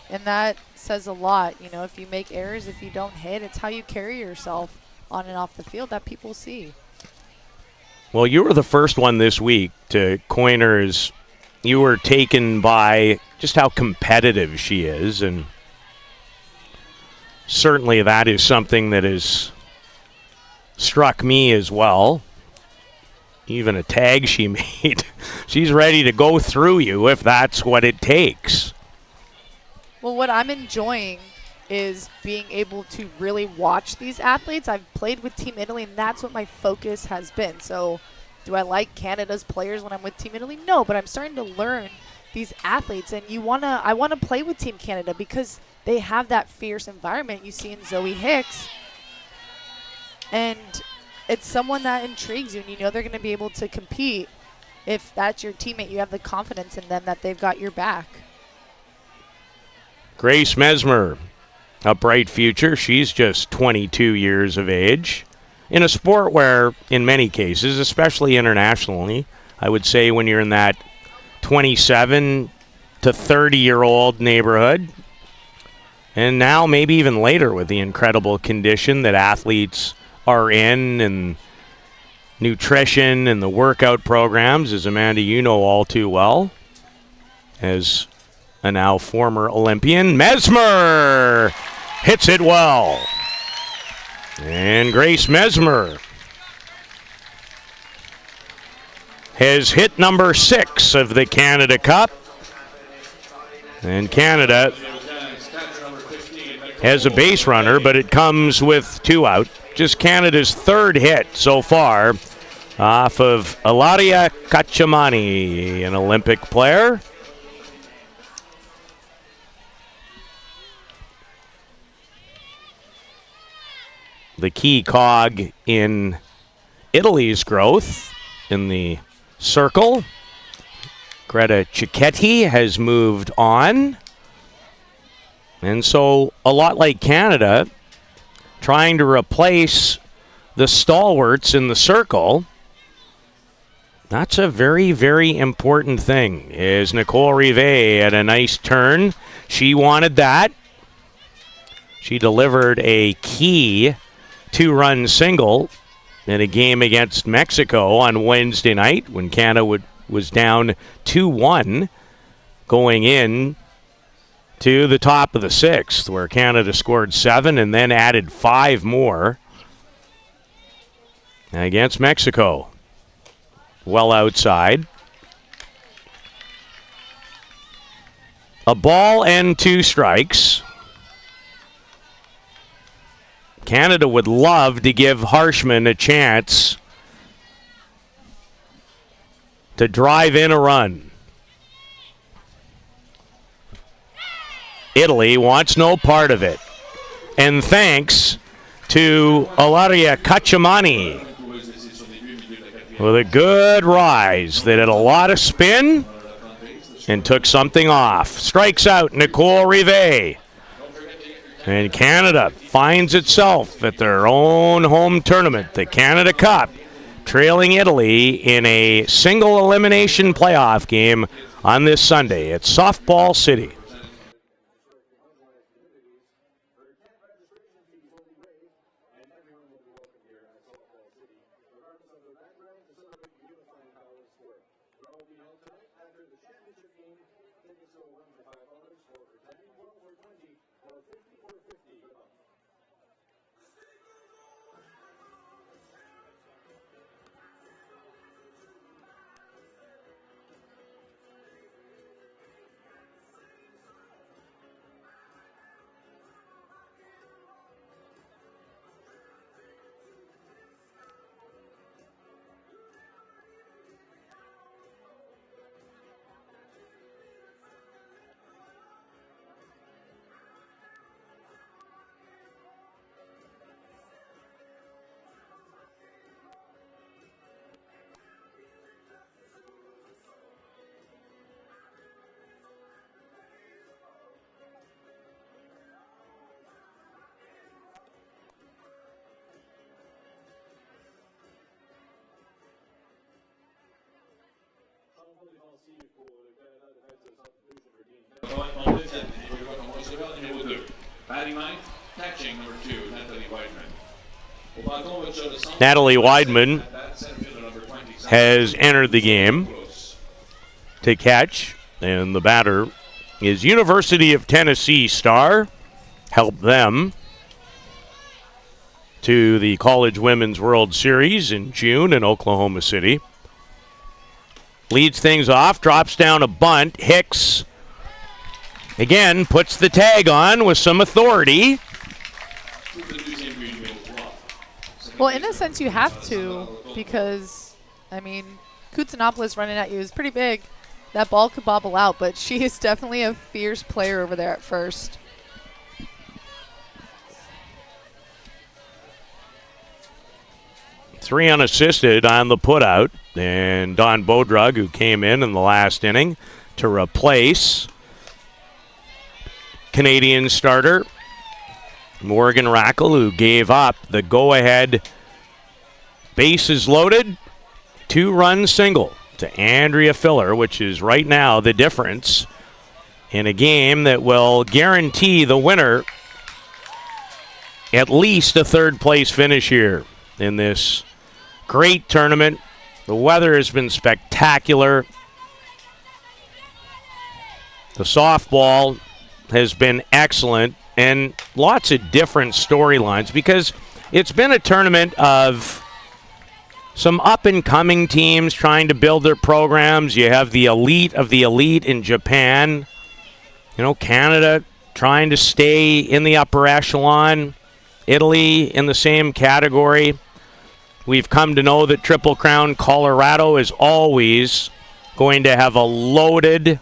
and that says a lot. You know, if you make errors, if you don't hit, it's how you carry yourself on and off the field that people see. Well, you were the first one this week to coin her as you were taken by just how competitive she is, and certainly that is something that has struck me as well. Even a tag she made. She's ready to go through you if that's what it takes. Well, what I'm enjoying is being able to really watch these athletes. I've played with Team Italy, and that's what my focus has been. So do I like Canada's players when I'm with Team Italy? No, but I'm starting to learn these athletes, and I want to play with Team Canada because they have that fierce environment you see in Zoe Hicks. And it's someone that intrigues you, and you know they're going to be able to compete. If that's your teammate, you have the confidence in them that they've got your back. Grace Mesmer, a bright future. She's just 22 years of age. In a sport where, in many cases, especially internationally, I would say when you're in that 27 to 30-year-old neighborhood, and now maybe even later with the incredible condition that athletes are in and nutrition and the workout programs, as Amanda, you know all too well, as a now former Olympian. Mesmer hits it well. And Grace Mesmer has hit number 6 of the Canada Cup. And Canada has a base runner, but it comes with 2 out. Just Canada's 3rd hit so far off of Ilaria Ketchamani, an Olympic player. The key cog in Italy's growth in the circle. Greta Cicchetti has moved on. And so, a lot like Canada, trying to replace the stalwarts in the circle, that's a very, very important thing. Is Nicole Rivet at a nice turn? She wanted that. She delivered a key 2-run single in a game against Mexico on Wednesday night when Canada was down 2-1 going in to the top of the 6th, where Canada scored 7 and then added 5 more against Mexico. Well outside. A ball and 2 strikes. Canada would love to give Harshman a chance to drive in a run. Italy wants no part of it. And thanks to Ilaria Cacciamani with a good rise that had a lot of spin and took something off. Strikes out Nicole Rivet. And Canada finds itself at their own home tournament, the Canada Cup, trailing Italy in a single elimination playoff game on this Sunday at Softball City. Natalie Weidman has entered the game to catch, and the batter is University of Tennessee star. Helped them to the College Women's World Series in June in Oklahoma City. Leads things off, drops down a bunt. Hicks, again, puts the tag on with some authority. Well, in a sense, you have to, because, I mean, Koutsanopoulos running at you is pretty big. That ball could bobble out, but she is definitely a fierce player over there at first. Three unassisted on the putout, and Don Bodrug, who came in the last inning to replace Canadian starter Morgan Rackle, who gave up the go-ahead bases loaded 2-run single to Andrea Filler, which is right now the difference in a game that will guarantee the winner at least a third-place finish here in this great tournament. The weather has been spectacular. The softball has been excellent, and lots of different storylines because it's been a tournament of some up-and-coming teams trying to build their programs. You have the elite of the elite in Japan. You know, Canada trying to stay in the upper echelon. Italy in the same category. We've come to know that Triple Crown Colorado is always going to have a loaded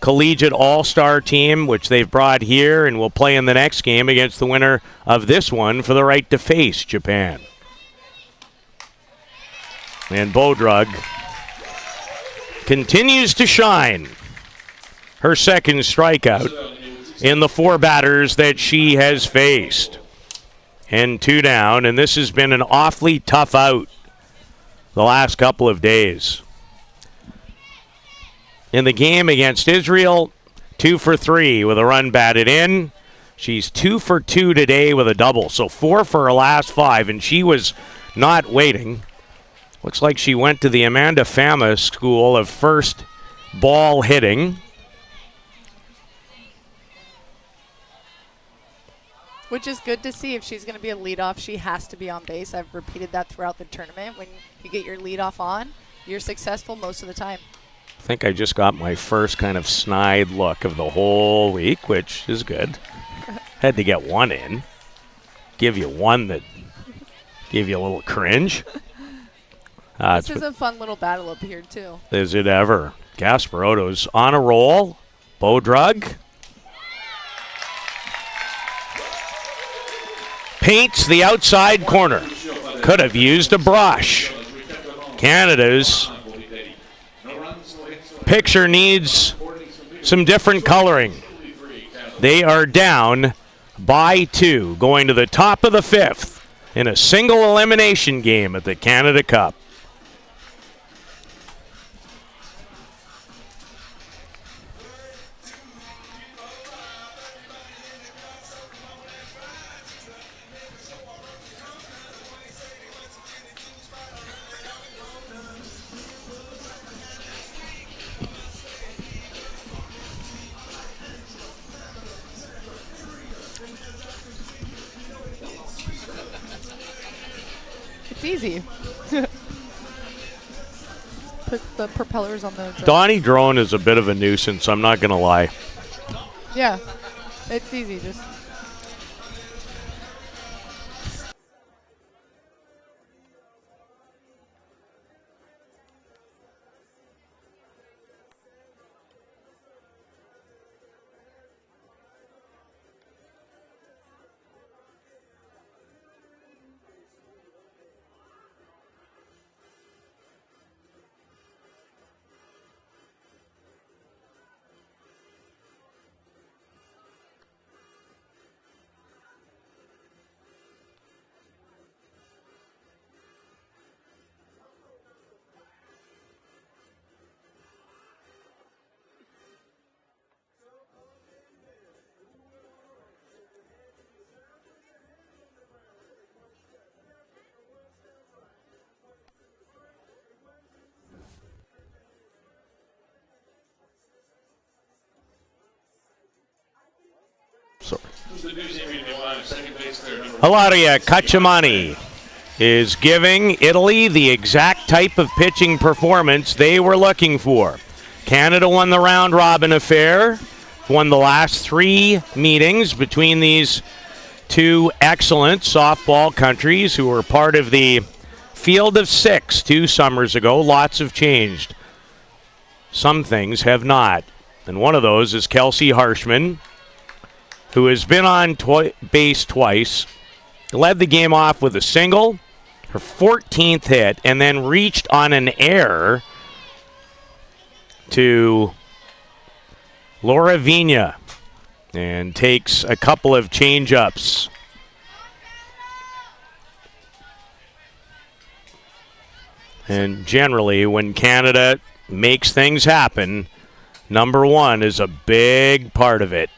collegiate all-star team, which they've brought here and will play in the next game against the winner of this one for the right to face Japan. And Bodrug continues to shine. Her second strikeout in the 4 batters that she has faced. And 2 down, and this has been an awfully tough out the last couple of days. In the game against Israel, 2 for 3 with a run batted in. She's 2 for 2 today with a double, so 4 for her last 5, and she was not waiting. Looks like she went to the Amanda Fama School of First Ball Hitting. Which is good to see. If she's going to be a leadoff, she has to be on base. I've repeated that throughout the tournament. When you get your leadoff on, you're successful most of the time. I think I just got my first kind of snide look of the whole week, which is good. Had to get one in. give you one that gave you a little cringe. This is a fun little battle up here, too. Is it ever? Gasparotto's on a roll. Bodrug paints the outside corner. Could have used a brush. Canada's picture needs some different coloring. They are down by 2, going to the top of the 5th in a single elimination game at the Canada Cup. It's easy. Put the propellers on the drone. Donnie Drone is a bit of a nuisance, I'm not going to lie. Yeah, it's easy. Just Ilaria Cacciamani is giving Italy the exact type of pitching performance they were looking for. Canada won the round-robin affair, won the last 3 meetings between these 2 excellent softball countries who were part of the field of 6 2 summers ago. Lots have changed. Some things have not. And one of those is Kelsey Harshman, who has been on base twice, led the game off with a single, her 14th hit, and then reached on an error to Laura Vigna and takes a couple of change-ups. And generally, when Canada makes things happen, number 1 is a big part of it.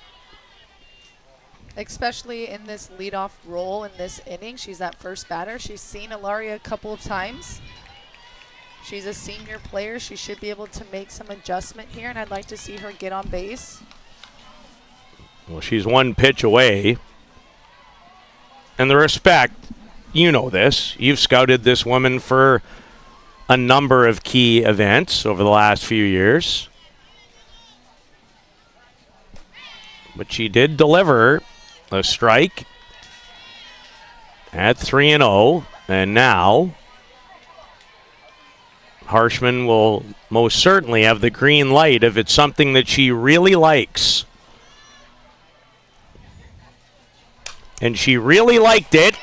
especially in this leadoff role in this inning. She's that first batter. She's seen Ilaria a couple of times. She's a senior player. She should be able to make some adjustment here, and I'd like to see her get on base. Well, she's 1 pitch away. And the respect, you know this. You've scouted this woman for a number of key events over the last few years. But she did deliver a strike at 3-0, and now Harshman will most certainly have the green light if it's something that she really likes. And she really liked it.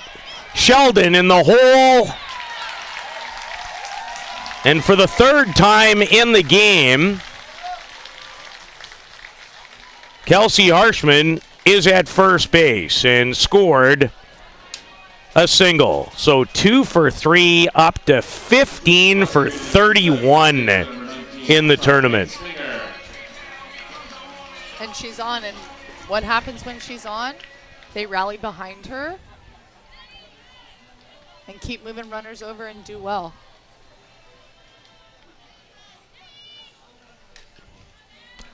Sheldon in the hole. And for the 3rd time in the game, Kelsey Harshman is at first base and scored a single. So 2 for 3, up to 15 for 31 in the tournament. And she's on, and what happens when she's on? They rally behind her and keep moving runners over and do well.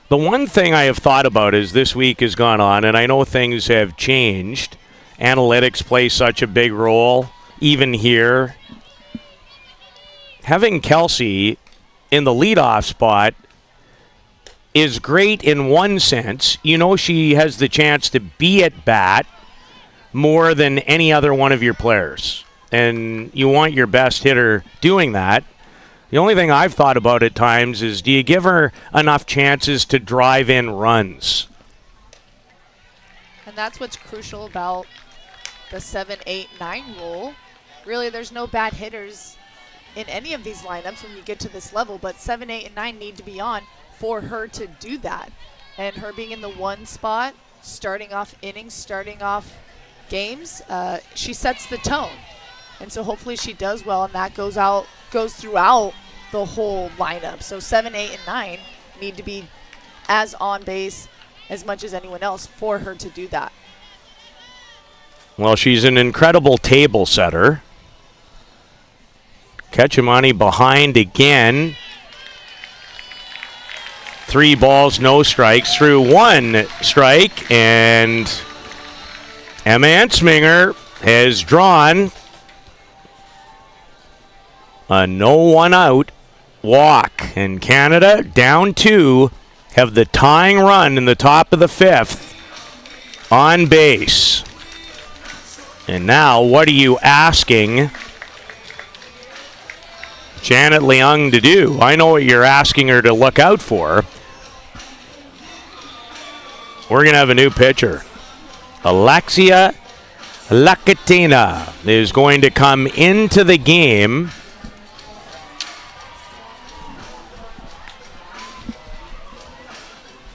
The one thing I have thought about as this week has gone on, and I know things have changed, analytics play such a big role, even here. Having Kelsey in the leadoff spot is great in one sense. You know she has the chance to be at bat more than any other one of your players. And you want your best hitter doing that. The only thing I've thought about at times is, do you give her enough chances to drive in runs? And that's what's crucial about the 7, 8, 9 rule. Really, there's no bad hitters in any of these lineups when you get to this level, but 7, 8, and 9 need to be on for her to do that. And her being in the 1 spot, starting off innings, starting off games, she sets the tone. And so hopefully she does well, and that goes throughout the whole lineup. So 7, 8, and 9 need to be as on base as much as anyone else for her to do that. Well, she's an incredible table setter. Ketchamani behind again. 3 balls, no strikes, through 1 strike, and Emma Ensminger has drawn a no one out walk. And Canada, down 2, have the tying run in the top of the 5th on base. And now, what are you asking Janet Leung to do? I know what you're asking her to look out for. We're going to have a new pitcher. Alexia Lakatina is going to come into the game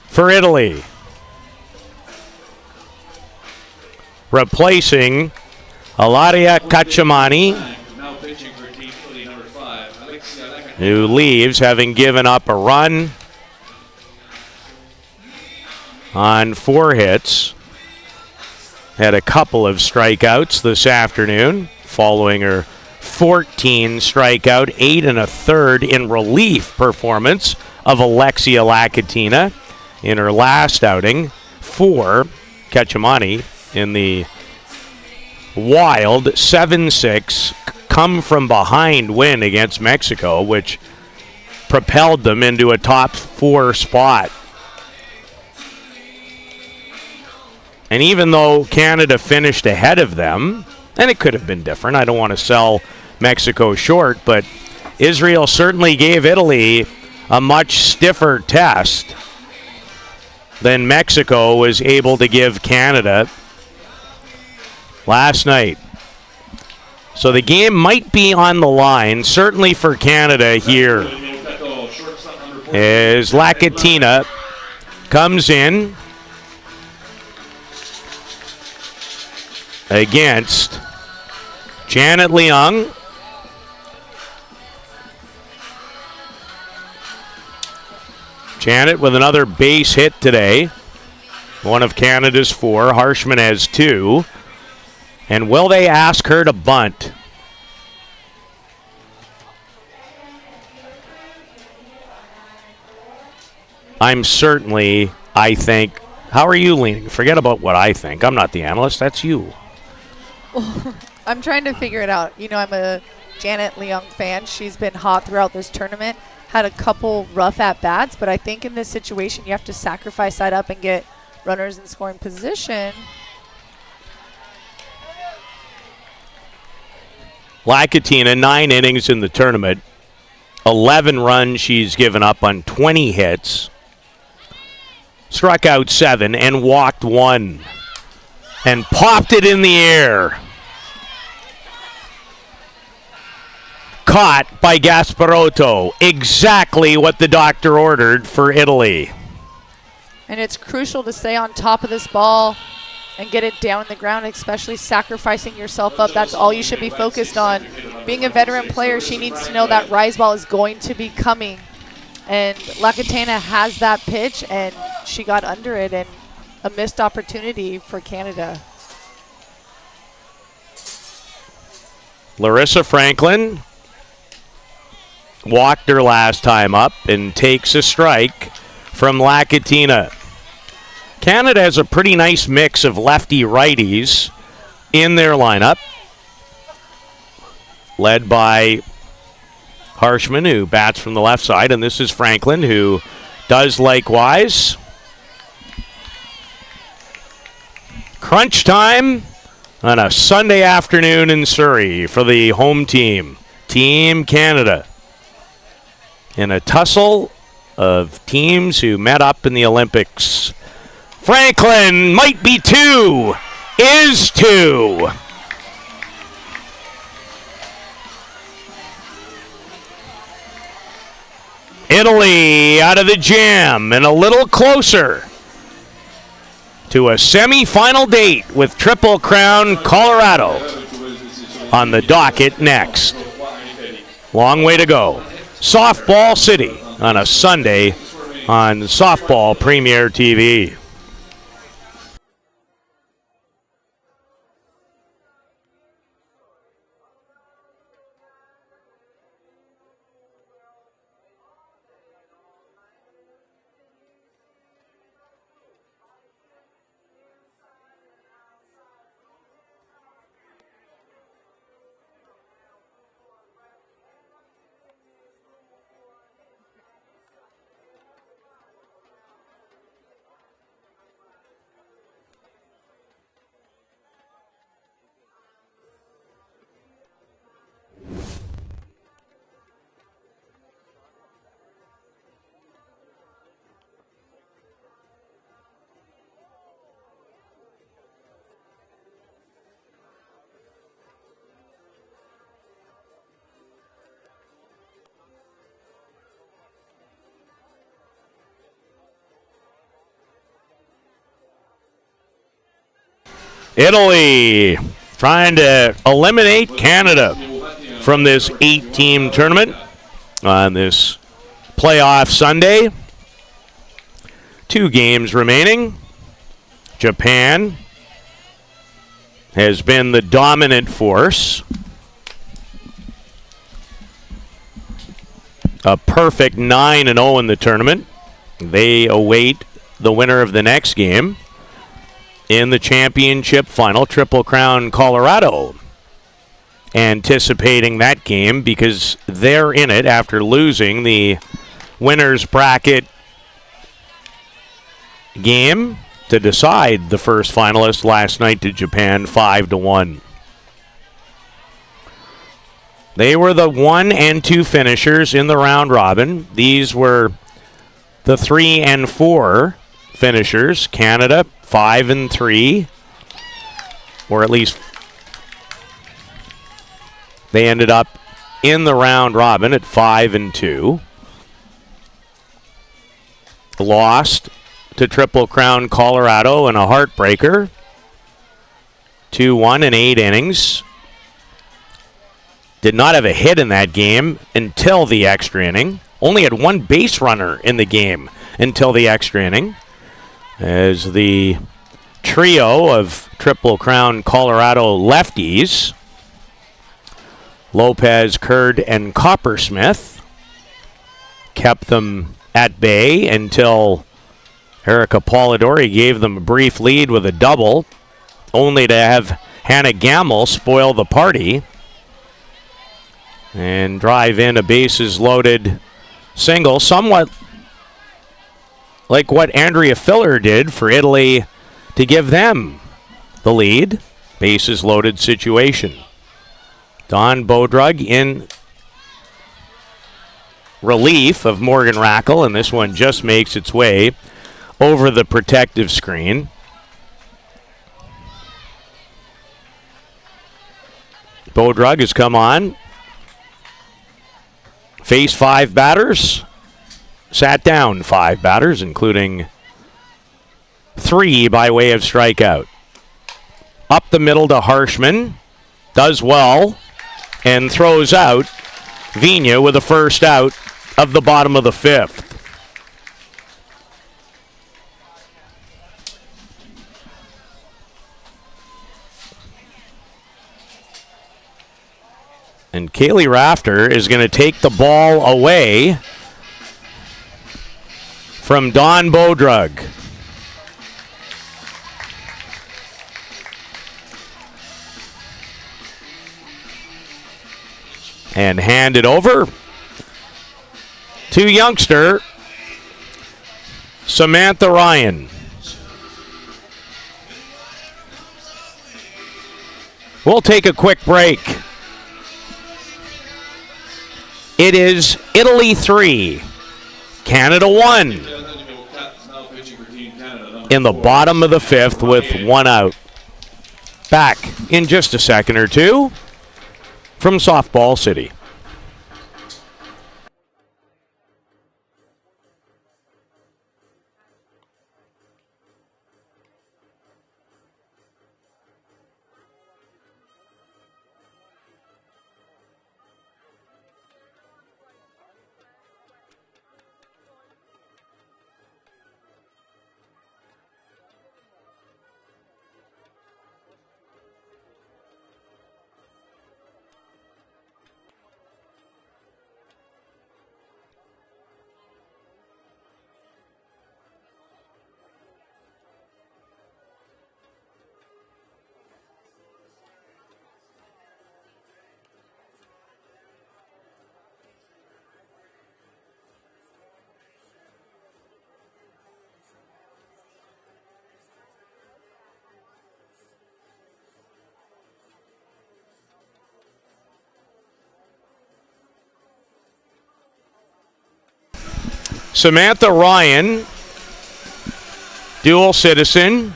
for Italy, replacing Ilaria Ketchamani, who leaves having given up a run on 4 hits. Had a couple of strikeouts this afternoon following her 14 strikeout, 8 1/3 in relief performance of Alexia Lakatina in her last outing for Ketchamani in the wild 7-6 come from behind win against Mexico, which propelled them into a top 4 spot. And even though Canada finished ahead of them, and it could have been different, I don't want to sell Mexico short, but Israel certainly gave Italy a much stiffer test than Mexico was able to give Canada last night. So the game might be on the line, certainly for Canada here, as Lakatina comes in against Janet Leung. Janet with another base hit today. One of Canada's 4. Harshman has 2. And will they ask her to bunt? I think. How are you leaning? Forget about what I think. I'm not the analyst. That's you. I'm trying to figure it out. You know, I'm a Janet Leung fan. She's been hot throughout this tournament. Had a couple rough at-bats, but I think in this situation you have to sacrifice that up and get runners in scoring position. Lakatina, 9 innings in the tournament. 11 runs she's given up on 20 hits. Struck out 7 and walked 1. And popped it in the air. Caught by Gasparotto. Exactly what the doctor ordered for Italy. And it's crucial to stay on top of this ball and get it down in the ground, especially sacrificing yourself up. That's all you should be focused on. Being a veteran player, she needs to know that rise ball is going to be coming. And Lakatina has that pitch, and she got under it, and a missed opportunity for Canada. Larissa Franklin walked her last time up and takes a strike from Lakatina. Canada has a pretty nice mix of lefty-righties in their lineup, led by Harshman, who bats from the left side, and this is Franklin, who does likewise. Crunch time. on a Sunday afternoon in Surrey for the home team, Team Canada, in a tussle of teams who met up in the Olympics. Franklin might be 2, is 2. Italy out of the jam and a little closer to a semi-final date with Triple Crown Colorado on the docket next. Long way to go. Softball City on a Sunday on Softball Premier TV. Italy trying to eliminate Canada from this 8-team tournament on this playoff Sunday. 2 games remaining. Japan has been the dominant force. A perfect 9-0 in the tournament. They await the winner of the next game in the championship final, Triple Crown Colorado. Anticipating that game because they're in it after losing the winner's bracket game to decide the first finalist last night to Japan 5-1. They were the 1 and 2 finishers in the round robin. These were the 3 and 4 finishers. Canada 5 and 3, or at least they ended up in the round robin at 5 and 2. Lost to Triple Crown Colorado in a heartbreaker, 2-1 in 8 innings. Did not have a hit in that game until the extra inning. Only had 1 base runner in the game until the extra inning, as the trio of Triple Crown Colorado lefties, Lopez, Curd, and Coppersmith, kept them at bay until Erica Polidori gave them a brief lead with a double, only to have Hannah Gamble spoil the party and drive in a bases-loaded single, somewhat like what Andrea Filler did for Italy to give them the lead. Bases-loaded situation. Don Bodrug in relief of Morgan Rackle, and this one just makes its way over the protective screen. Bodrug has come on, faced 5 batters, sat down 5 batters, including 3 by way of strikeout. Up the middle to Harshman, does well, and throws out Vigna with a first out of the bottom of the 5th. And Kaylee Rafter is going to take the ball away from Don Bodrug. And hand it over to youngster Samantha Ryan. We'll take a quick break. It is Italy 3, Canada 1 in the bottom of the 5th with 1 out. Back in just a second or two from Softball City. Samantha Ryan, dual citizen.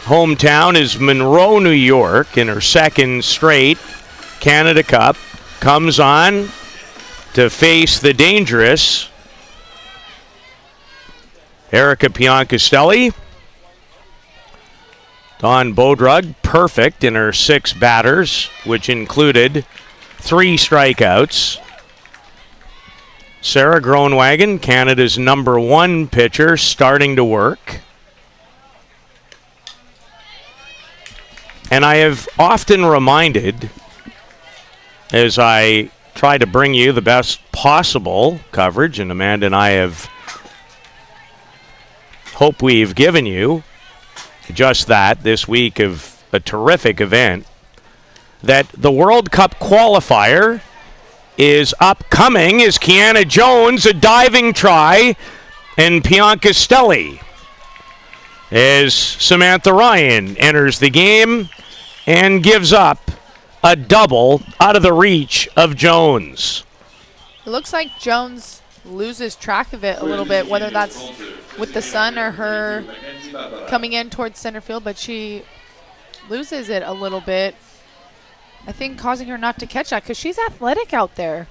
Hometown is Monroe, New York, in her second straight Canada Cup. Comes on to face the dangerous Erica Piancastelli. Dawn Bodrug, perfect in her 6 batters, which included 3 strikeouts. Sarah Groenwagen, Canada's number 1 pitcher, starting to work. And I have often reminded, as I try to bring you the best possible coverage, and Amanda and I have hope we've given you just that this week of a terrific event, that the World Cup qualifier is upcoming as Kiana Jones, a diving try, and Piancastelli as Samantha Ryan enters the game and gives up a double out of the reach of Jones. It looks like Jones loses track of it a little bit, whether that's with the sun or her coming in towards center field, but she loses it a little bit. I think causing her not to catch that because she's athletic out there.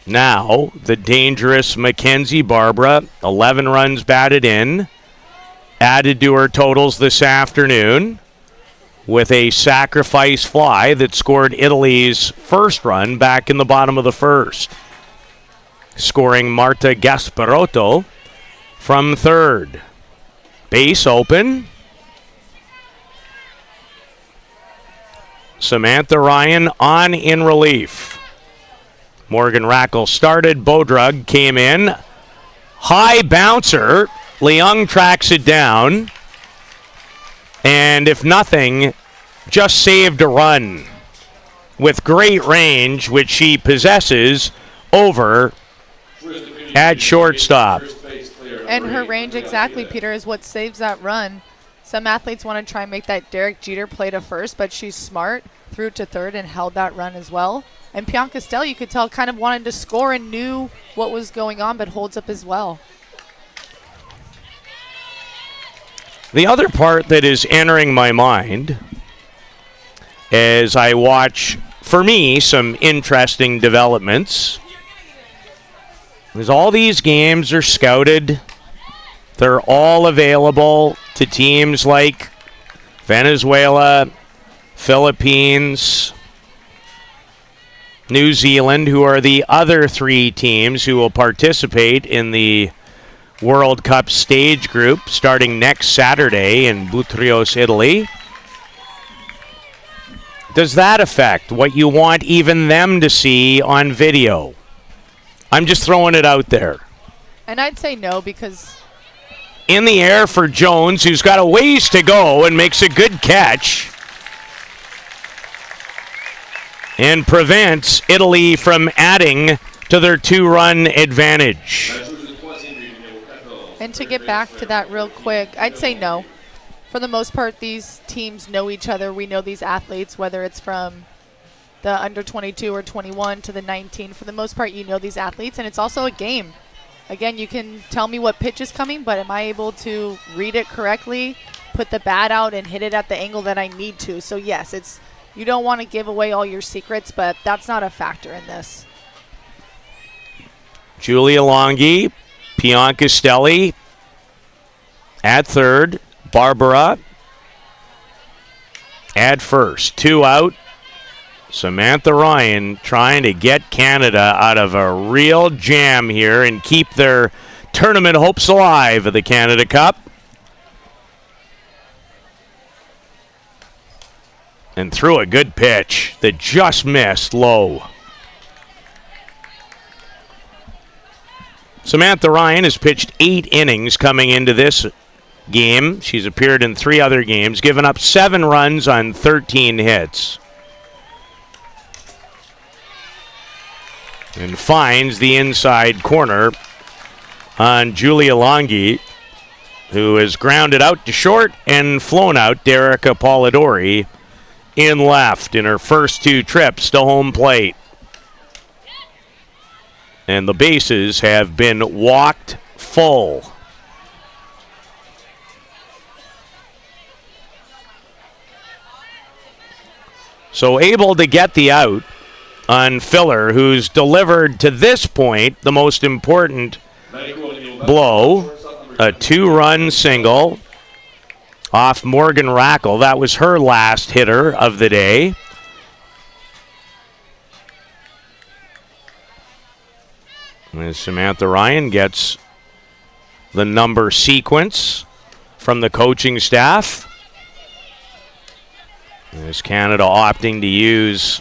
Now, the dangerous Mackenzie Barbara, 11 runs batted in, added to her totals this afternoon with a sacrifice fly that scored Italy's first run back in the bottom of the 1st, scoring Marta Gasparotto from 3rd. Base open. Samantha Ryan on in relief. Morgan Rackle started. Bodrug came in. High bouncer. Leung tracks it down. And if nothing, just saved a run with great range, which she possesses over at shortstop. And her range exactly, Peter, is what saves that run. Some athletes want to try and make that Derek Jeter play to first, but she's smart, threw it to 3rd and held that run as well. And Piancastelli, you could tell, kind of wanted to score and knew what was going on, but holds up as well. The other part that is entering my mind as I watch, for me, some interesting developments is all these games are scouted. They're all available to teams like Venezuela, Philippines, New Zealand, who are the other 3 teams who will participate in the World Cup stage group starting next Saturday in Butrios, Italy. Does that affect what you want even them to see on video? I'm just throwing it out there. And I'd say no, because in the air for Jones, who's got a ways to go and makes a good catch and prevents Italy from adding to their 2-run advantage. And to get back to that real quick, I'd say no. for the most part, these teams know each other. We know these athletes, whether it's from the under 22 or 21 to the 19. For the most part, you know these athletes, and it's also a game. Again, you can tell me what pitch is coming, but am I able to read it correctly, put the bat out, and hit it at the angle that I need to? So, yes, you don't want to give away all your secrets, but that's not a factor in this. Julia Longi, Pion Castelli at third, Barbara at first. 2 out. Samantha Ryan trying to get Canada out of a real jam here and keep their tournament hopes alive of the Canada Cup. And threw a good pitch that just missed low. Samantha Ryan has pitched 8 innings coming into this game. She's appeared in 3 other games, given up 7 runs on 13 hits. And finds the inside corner on Julia Longi, who has grounded out to short and flown out Derica Polidori in left in her first 2 trips to home plate. And the bases have been walked full. So able to get the out on Filler, who's delivered to this point the most important blow, a 2-run single off Morgan Rackle. That was her last hitter of the day. As Samantha Ryan gets the number sequence from the coaching staff. As Canada opting to use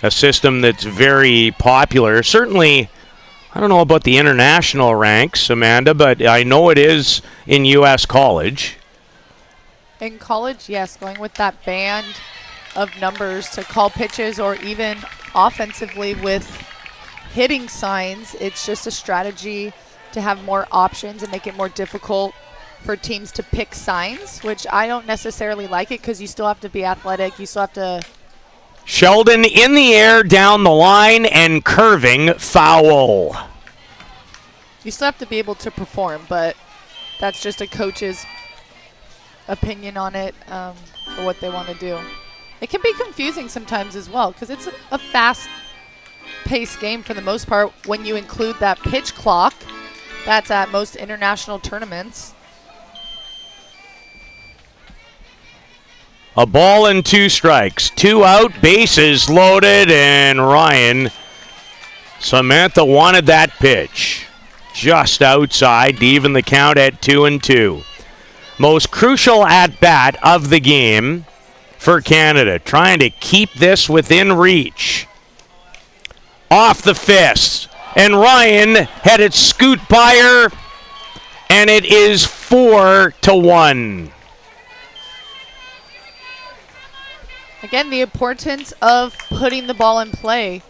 a system that's very popular. Certainly, I don't know about the international ranks, Amanda, but I know it is in U.S. college. In college, yes, going with that band of numbers to call pitches, or even offensively with hitting signs. It's just a strategy to have more options and make it more difficult for teams to pick signs, which I don't necessarily like it because you still have to be athletic. You still have to. Sheldon in the air down the line and curving foul. You still have to be able to perform, but that's just a coach's opinion on it, or what they want to do. It can be confusing sometimes as well because it's a fast-paced game for the most part when you include that pitch clock. That's at most international tournaments. A ball and 2 strikes. 2 out, bases loaded, and Ryan. Samantha wanted that pitch. Just outside to even the count at 2-2. Most crucial at-bat of the game for Canada. Trying to keep this within reach. Off the fist. And Ryan had it scoot by her. And it is 4-1. Again, the importance of putting the ball in play.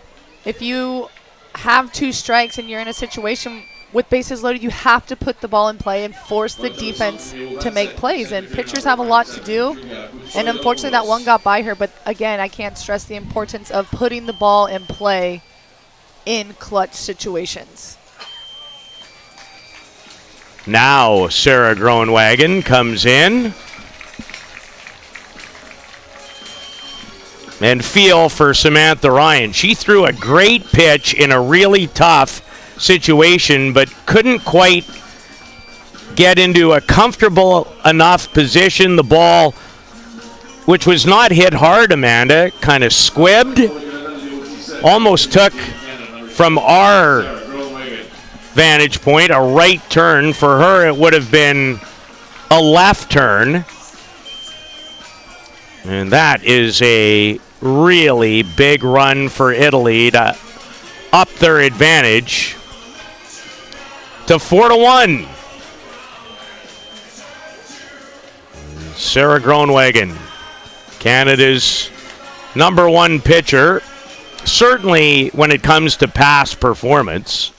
If you have 2 strikes and you're in a situation with bases loaded, you have to put the ball in play and force the defense to make plays. And pitchers have a lot to do. And unfortunately, that one got by her. But again, I can't stress the importance of putting the ball in play in clutch situations. Now Sarah Groenwagen comes in. And feel for Samantha Ryan. She threw a great pitch in a really tough situation, but couldn't quite get into a comfortable enough position. The ball, which was not hit hard, Amanda, kind of squibbed. Almost took, from our vantage point, a right turn. For her, it would have been a left turn. And that is a really big run for Italy to up their advantage to 4-1. Sarah Groenwagen, Canada's number 1 pitcher, certainly when it comes to past performance.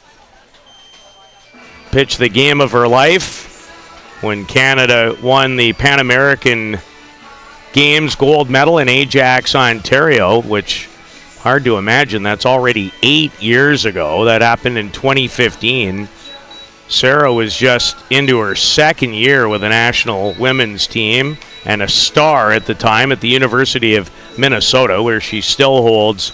Pitched the game of her life when Canada won the Pan American Games gold medal in Ajax, Ontario, which hard to imagine. That's already 8 years ago. That happened in 2015. Sarah was just into her second year with the national women's team and a star at the time at the University of Minnesota, where she still holds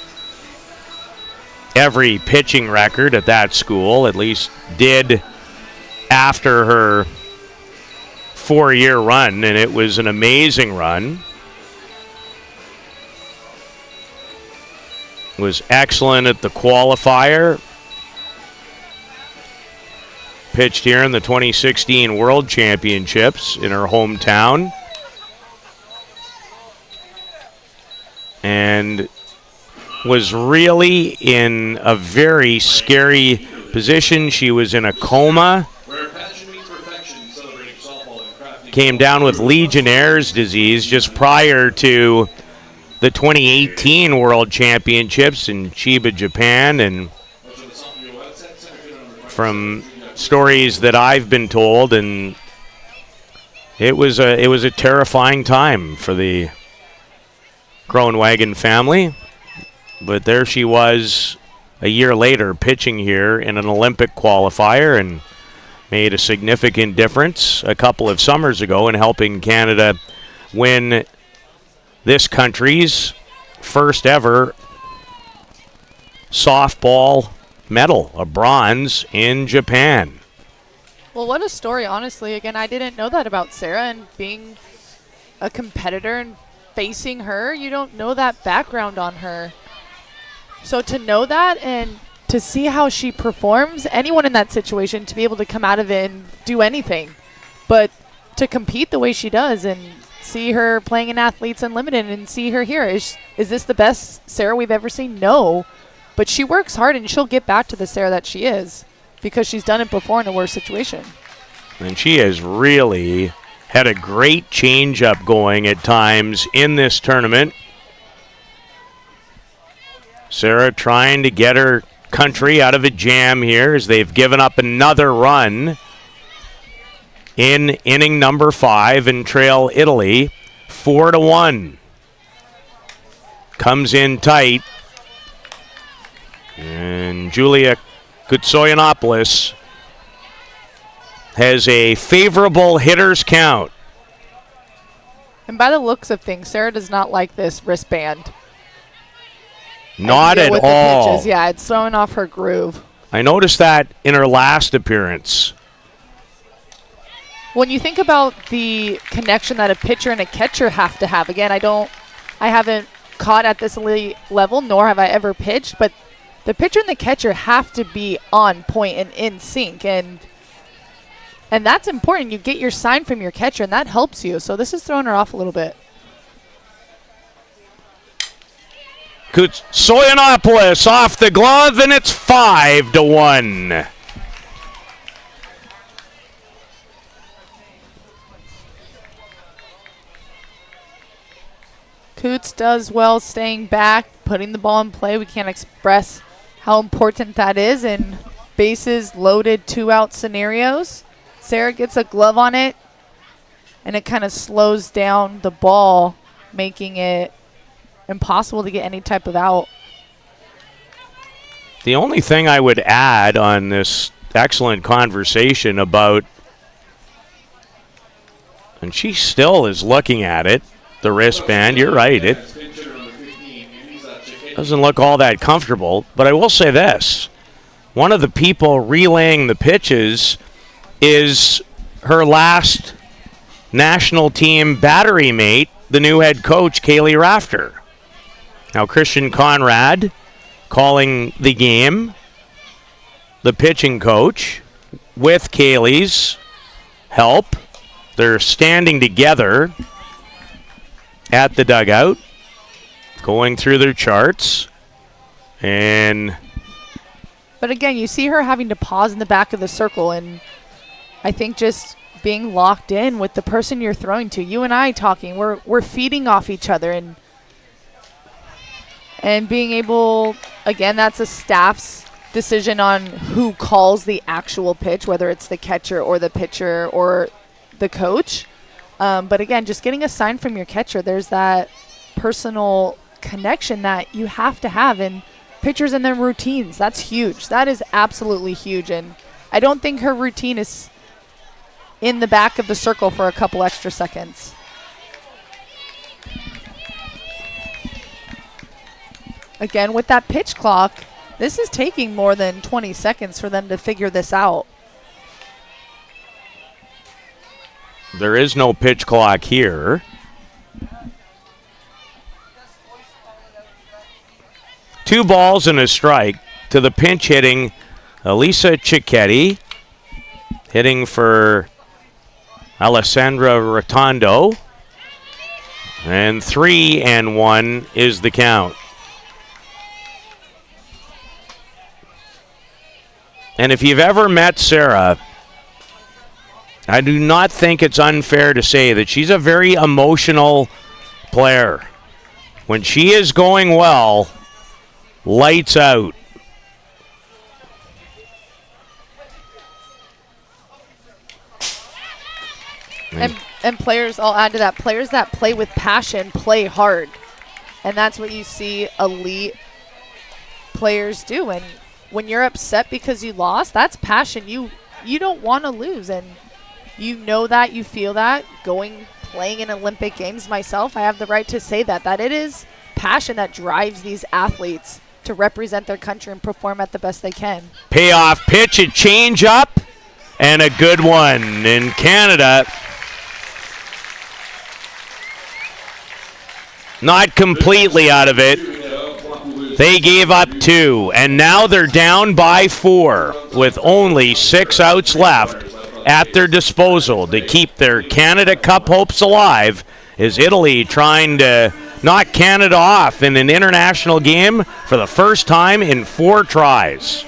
every pitching record at that school, at least did after her 4-year run, and it was an amazing run. Was excellent at the qualifier. Pitched here in the 2016 World Championships in her hometown. And was really in a very scary position. She was in a coma. Came down with Legionnaire's disease just prior to the 2018 World Championships in Chiba, Japan, and from stories that I've been told, and it was a terrifying time for the Groenewegen family. But there she was a year later pitching here in an Olympic qualifier and made a significant difference a couple of summers ago in helping Canada win this country's first ever softball medal, a bronze in Japan. Well, what a story, honestly. Again, I didn't know that about Sarah, and being a competitor and facing her, you don't know that background on her. So to know that and to see how she performs, anyone in that situation, to be able to come out of it and do anything, but to compete the way she does and see her playing in Athletes Unlimited and see her here. Is this the best Sarah we've ever seen? No. But she works hard, and she'll get back to the Sarah that she is because she's done it before in a worse situation. And she has really had a great change-up going at times in this tournament. Sarah trying to get her country out of a jam here as they've given up another run in inning number 5 and trail Italy 4-1. Comes in tight. And Julia Kutsoyanopoulos has a favorable hitter's count. And by the looks of things, Sarah does not like this wristband. Not at all. Yeah, it's throwing off her groove. I noticed that in her last appearance. When you think about the connection that a pitcher and a catcher have to have, again, I haven't caught at this elite level, nor have I ever pitched, but the pitcher and the catcher have to be on point and in sync, and that's important. You get your sign from your catcher, and that helps you. So this is throwing her off a little bit. Kutsoyanopoulos off the glove, and it's 5-1. Coots does well staying back, putting the ball in play. We can't express how important that is in bases loaded 2-out scenarios. Sarah gets a glove on it, and it kind of slows down the ball, making it impossible to get any type of out. The only thing I would add on this excellent conversation about, and she still is looking at it, the wristband, you're right, it doesn't look all that comfortable, but I will say this. One of the people relaying the pitches is her last national team battery mate, the new head coach, Kaylee Rafter. Now, Christian Conrad calling the game, the pitching coach, with Kaylee's help. They're standing together at the dugout, going through their charts. But again, you see her having to pause in the back of the circle, and I think just being locked in with the person you're throwing to. You and I talking, we're feeding off each other, and being able, again, that's a staff's decision on who calls the actual pitch, whether it's the catcher or the pitcher or the coach. But again, just getting a sign from your catcher, there's that personal connection that you have to have in pitchers and their routines. That's huge. That is absolutely huge. And I don't think her routine is in the back of the circle for a couple extra seconds. Again, with that pitch clock, this is taking more than 20 seconds for them to figure this out. There is no pitch clock here. 2 balls and a strike to the pinch hitting Elisa Cicchetti, hitting for Alessandra Rotondo. And 3-1 is the count. And if you've ever met Sarah, I do not think it's unfair to say that she's a very emotional player. When she is going well, lights out. And players, I'll add to that, players that play with passion play hard. And that's what you see elite players do. And when you're upset because you lost, that's passion. You don't want to lose. And you know that, you feel that. Playing in Olympic Games myself, I have the right to say that it is passion that drives these athletes to represent their country and perform at the best they can. Payoff pitch, a change up, and a good one. In Canada, not completely out of it. They gave up 2, and now they're down by 4 with only 6 outs left at their disposal to keep their Canada Cup hopes alive, is Italy trying to knock Canada off in an international game for the first time in 4 tries.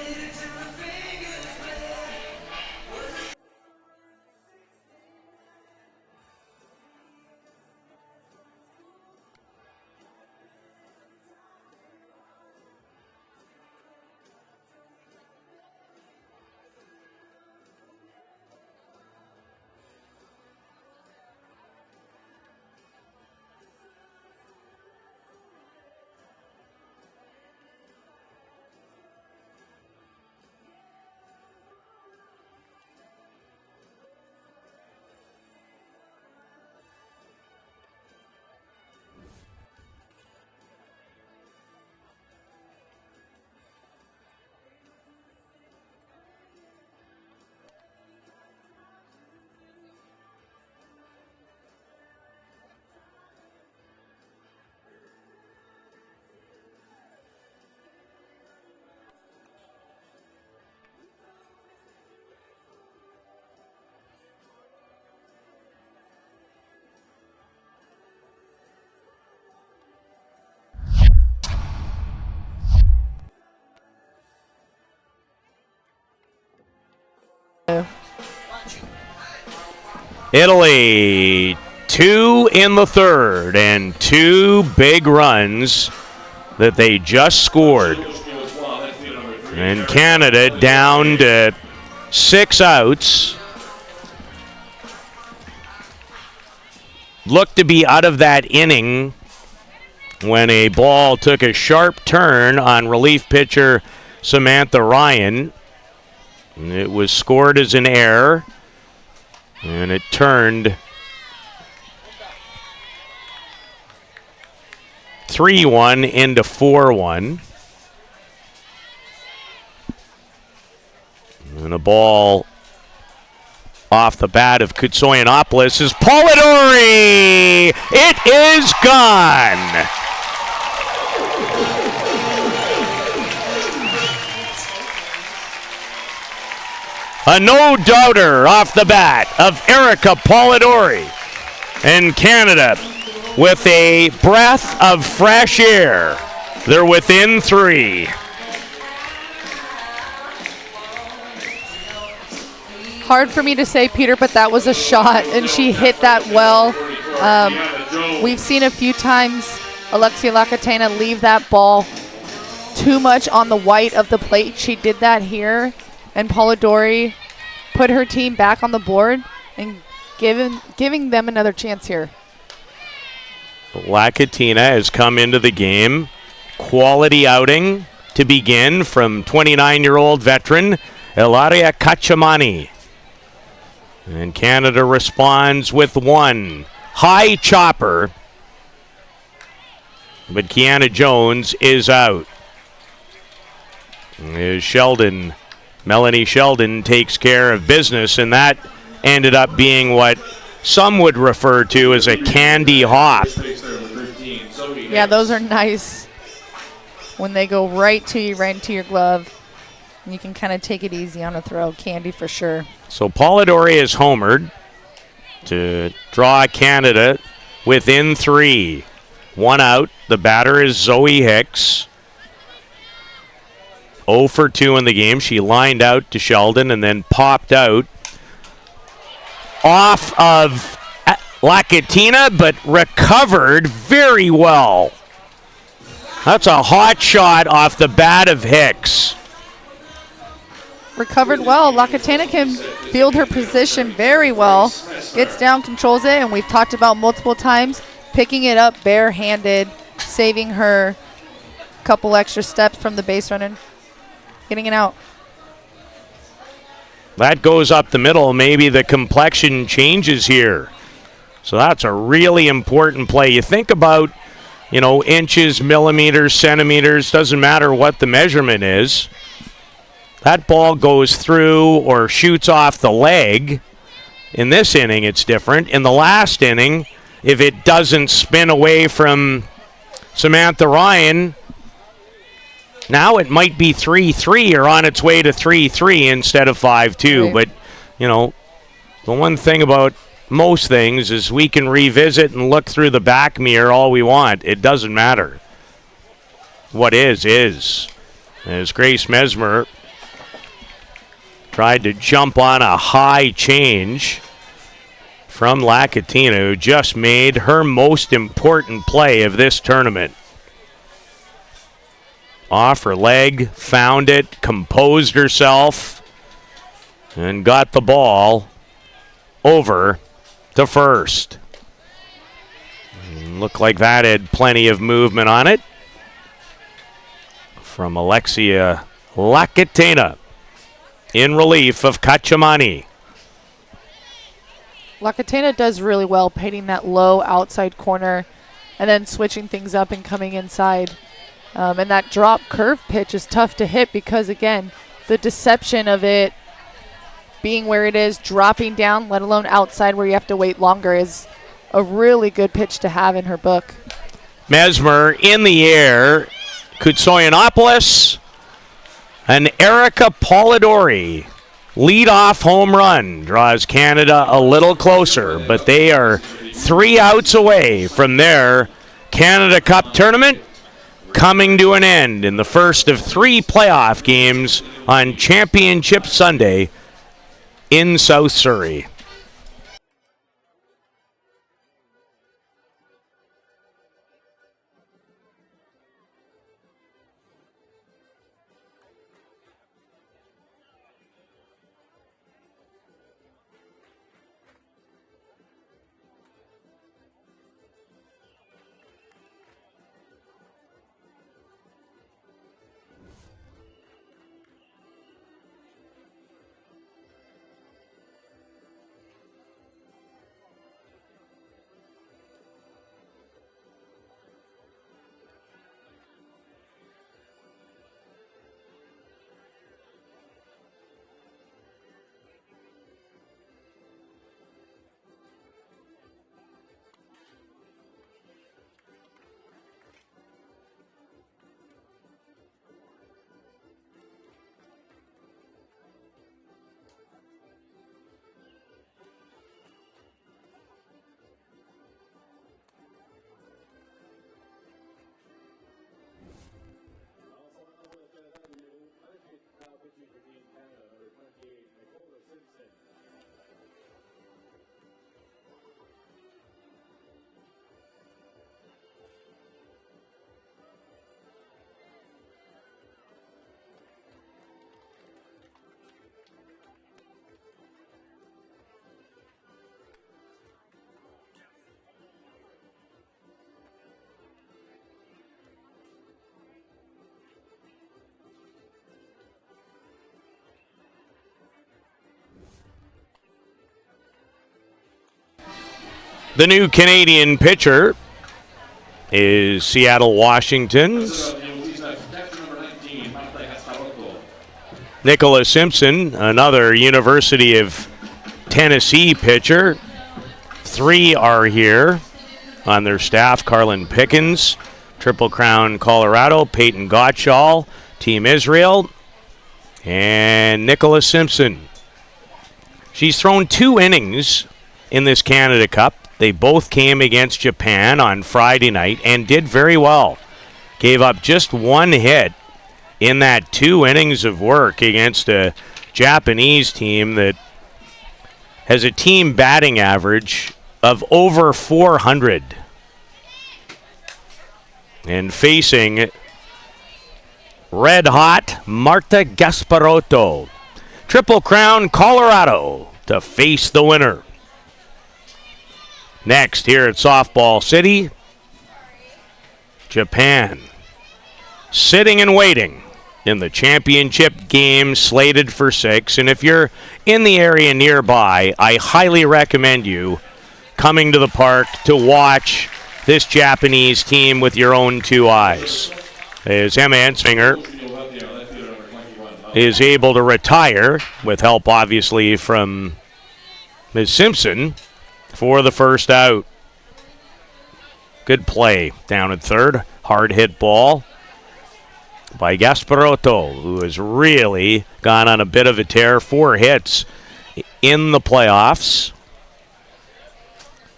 Italy, 2 in the third, and 2 big runs that they just scored. And Canada down to 6 outs. Looked to be out of that inning when a ball took a sharp turn on relief pitcher Samantha Ryan. It was scored as an error, and it turned 3-1 into 4-1. And a ball off the bat of Kutsoyanopoulos is Polidori. It is gone. A no-doubter off the bat of Erica Polidori. And Canada, with a breath of fresh air, they're within 3. Hard for me to say, Peter, but that was a shot, and she hit that well. We've seen a few times Alexia Lakatena leave that ball too much on the white of the plate. She did that here, and Polidori put her team back on the board and giving them another chance here. Lakatina has come into the game. Quality outing to begin from 29-year-old veteran Ilaria Kachamani. And Canada responds with one high chopper. But Kiana Jones is out. As Melanie Sheldon takes care of business, and that ended up being what some would refer to as a candy hop. Yeah, those are nice when they go right to you, right into your glove. And you can kind of take it easy on a throw. Candy for sure. So Polidori is homered to draw Canada within 3. One out. The batter is Zoe Hicks. 0 for 2 in the game. She lined out to Sheldon and then popped out off of Lakatina, but recovered very well. That's a hot shot off the bat of Hicks. Recovered well. Lakatina can field her position very well. Gets down, controls it, and we've talked about multiple times picking it up barehanded, saving her a couple extra steps from the base runner, getting it out. That goes up the middle. Maybe the complexion changes here. So that's a really important play. You think about, inches, millimeters, centimeters, doesn't matter what the measurement is. That ball goes through or shoots off the leg. In this inning, it's different. In the last inning, if it doesn't spin away from Samantha Ryan, now it might be 3-3 or on its way to 3-3 instead of 5-2. Right. But, the one thing about most things is we can revisit and look through the back mirror all we want. It doesn't matter. What is. As Grace Mesmer tried to jump on a high change from Lakatina, who just made her most important play of this tournament. Off her leg, found it, composed herself, and got the ball over to first. Looked like that had plenty of movement on it from Alexia Lakatina in relief of Kachamani. Lakatina does really well painting that low outside corner and then switching things up and coming inside. And that drop curve pitch is tough to hit because, again, the deception of it being where it is, dropping down, let alone outside where you have to wait longer, is a really good pitch to have in her book. Mesmer in the air. Kutsoyanopoulos and Erica Polidori lead-off home run draws Canada a little closer, but they are 3 outs away from their Canada Cup tournament coming to an end in the first of 3 playoff games on Championship Sunday in South Surrey. The new Canadian pitcher is Seattle Washington's Nicholas Simpson, another University of Tennessee pitcher. 3 are here on their staff. Carlin Pickens, Triple Crown Colorado, Peyton Gottschall, Team Israel, and Nicholas Simpson. She's thrown 2 innings in this Canada Cup. They both came against Japan on Friday night and did very well. Gave up just 1 hit in that 2 innings of work against a Japanese team that has a team batting average of over 400. And facing red-hot Marta Gasparotto. Triple Crown Colorado to face the winner. Next, here at Softball City, Japan sitting and waiting in the championship game slated for 6. And if you're in the area nearby, I highly recommend you coming to the park to watch this Japanese team with your own 2 eyes. As Emma Ensfinger is able to retire, with help obviously from Ms. Simpson, for the first out. Good play down at third. Hard hit ball by Gasparotto, who has really gone on a bit of a tear. 4 hits in the playoffs,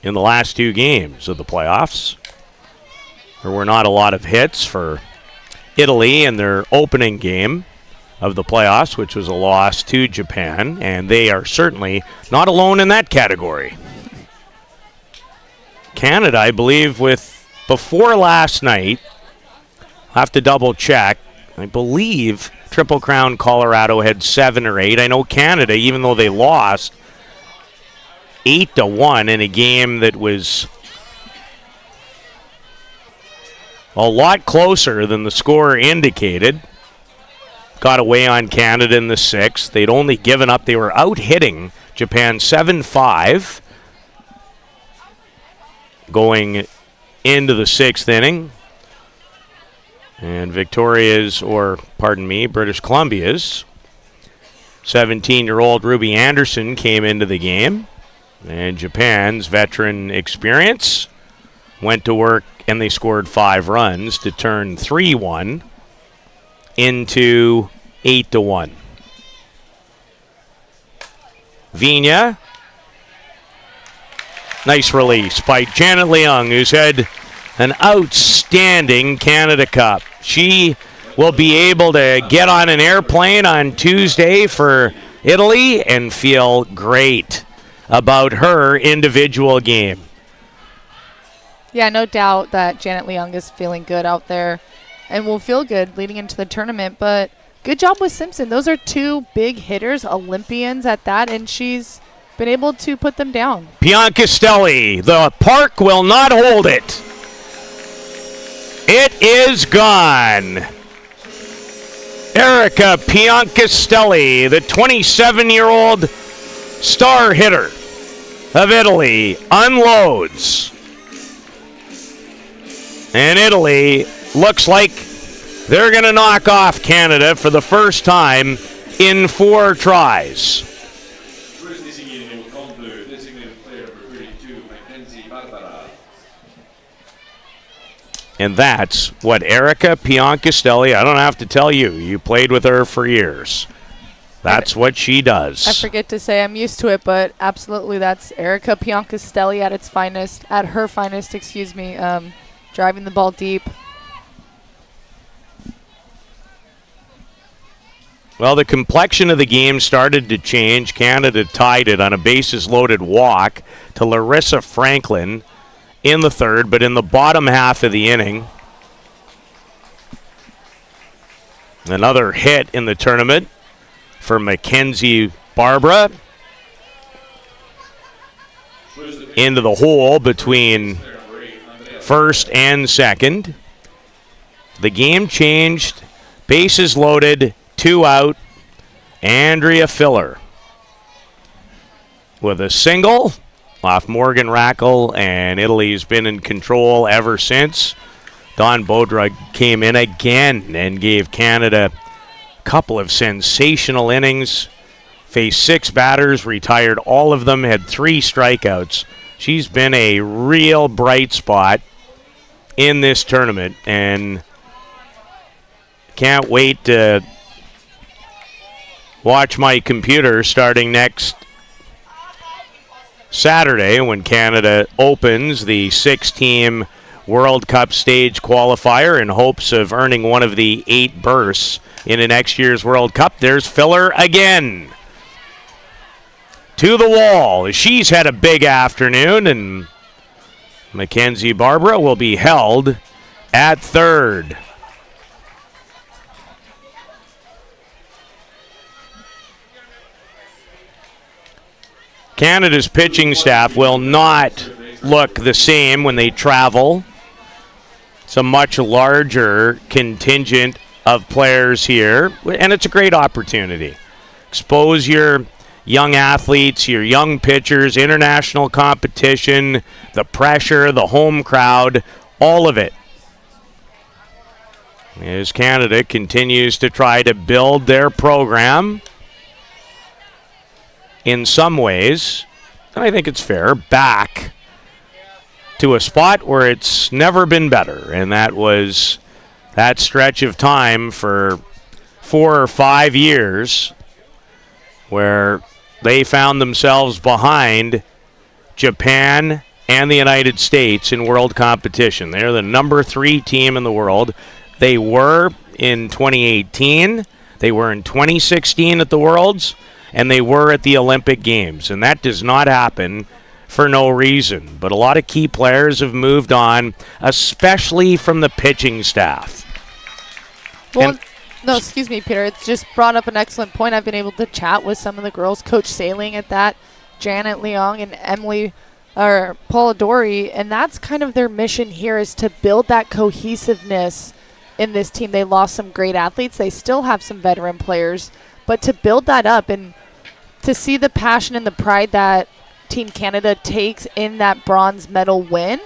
in the last 2 games of the playoffs. There were not a lot of hits for Italy in their opening game of the playoffs, which was a loss to Japan, and they are certainly not alone in that category. Canada, I believe, with before last night, I'll have to double check. I believe Triple Crown Colorado had 7 or 8. I know Canada, even though they lost 8-1 in a game that was a lot closer than the score indicated, got away on Canada in the 6th. They'd only given up. They were out hitting Japan 7-5 going into the 6th inning. And Victoria's, or pardon me, British Columbia's 17-year-old Ruby Anderson came into the game. And Japan's veteran experience went to work, and they scored 5 runs to turn 3-1 into 8-1. Vigna. Nice release by Janet Leung, who's had an outstanding Canada Cup. She will be able to get on an airplane on Tuesday for Italy and feel great about her individual game. Yeah, no doubt that Janet Leung is feeling good out there and will feel good leading into the tournament. But good job with Simpson. Those are 2 big hitters, Olympians at that, and she's been able to put them down. Piancastelli, the park will not hold it. It is gone. Erica Piancastelli, the 27-year-old star hitter of Italy, unloads. And Italy looks like they're going to knock off Canada for the first time in 4 tries. And that's what Erica Piancastelli, I don't have to tell you, you played with her for years. That's what she does. I forget to say I'm used to it, but absolutely that's Erica Piancastelli at its finest, at her finest, excuse me, driving the ball deep. Well, the complexion of the game started to change. Canada tied it on a bases-loaded walk to Larissa Franklin in the 3rd, but in the bottom half of the inning, another hit in the tournament for Mackenzie Barbara into the hole between 1st and 2nd. The game changed. Bases loaded, 2 out. Andrea Filler with a single off Morgan Rackle, and Italy's been in control ever since. Don Bodrug came in again and gave Canada a couple of sensational innings. Faced 6 batters, retired all of them, had 3 strikeouts. She's been a real bright spot in this tournament, and can't wait to watch my computer starting next Saturday when Canada opens the 6-team World Cup stage qualifier in hopes of earning one of the 8 berths into next year's World Cup. There's Filler again. To the wall. She's had a big afternoon, and Mackenzie Barbara will be held at third. Canada's pitching staff will not look the same when they travel. It's a much larger contingent of players here, and it's a great opportunity. Expose your young athletes, your young pitchers, international competition, the pressure, the home crowd, all of it. As Canada continues to try to build their program, in some ways, and I think it's fair, back to a spot where it's never been better, and that was that stretch of time for 4 or 5 years where they found themselves behind Japan and the United States in world competition. They're the number 3 team in the world. They were in 2018, they were in 2016 at the Worlds, and they were at the Olympic Games. And that does not happen for no reason. But a lot of key players have moved on, especially from the pitching staff. Well, no, excuse me, Peter. It's just brought up an excellent point. I've been able to chat with some of the girls, Coach Sailing at that, Janet Leong and Emily or Polidori, and that's kind of their mission here, is to build that cohesiveness in this team. They lost some great athletes. They still have some veteran players, but to build that up and to see the passion and the pride that Team Canada takes in that bronze medal win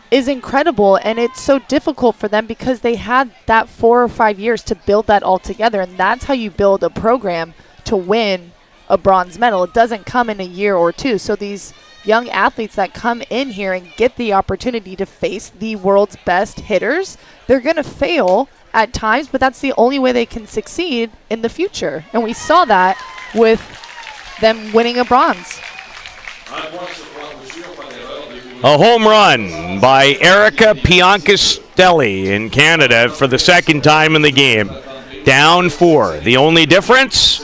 is incredible. And it's so difficult for them because they had that 4 or 5 years to build that all together. And that's how you build a program to win a bronze medal. It doesn't come in a year or two. So these young athletes that come in here and get the opportunity to face the world's best hitters, they're going to fail at times, but that's the only way they can succeed in the future. And we saw that with them winning a bronze. A home run by Erica Piancastelli in Canada for the second time in the game. Down 4. The only difference,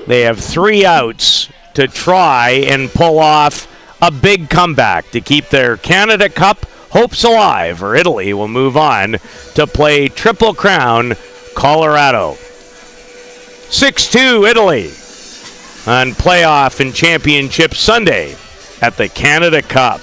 they have 3 outs to try and pull off a big comeback to keep their Canada Cup hopes alive, or Italy will move on to play Triple Crown Colorado. 6-2 Italy on playoff and championship Sunday at the Canada Cup.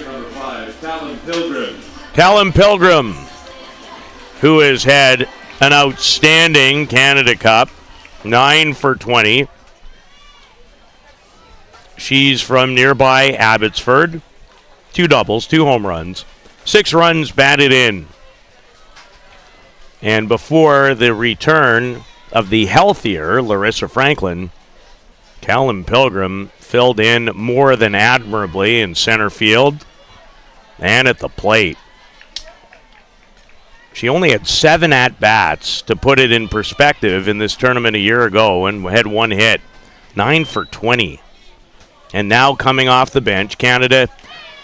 Number 5, Callum Pilgrim, who has had an outstanding Canada Cup, 9 for 20. She's from nearby Abbotsford. 2 doubles, 2 home runs, 6 runs batted in. And before the return of the healthier Larissa Franklin, Callum Pilgrim filled in more than admirably in center field. and at the plate. She only had 7 at-bats, to put it in perspective, in this tournament a year ago, and had 1 hit. 9 for 20. And now coming off the bench, Canada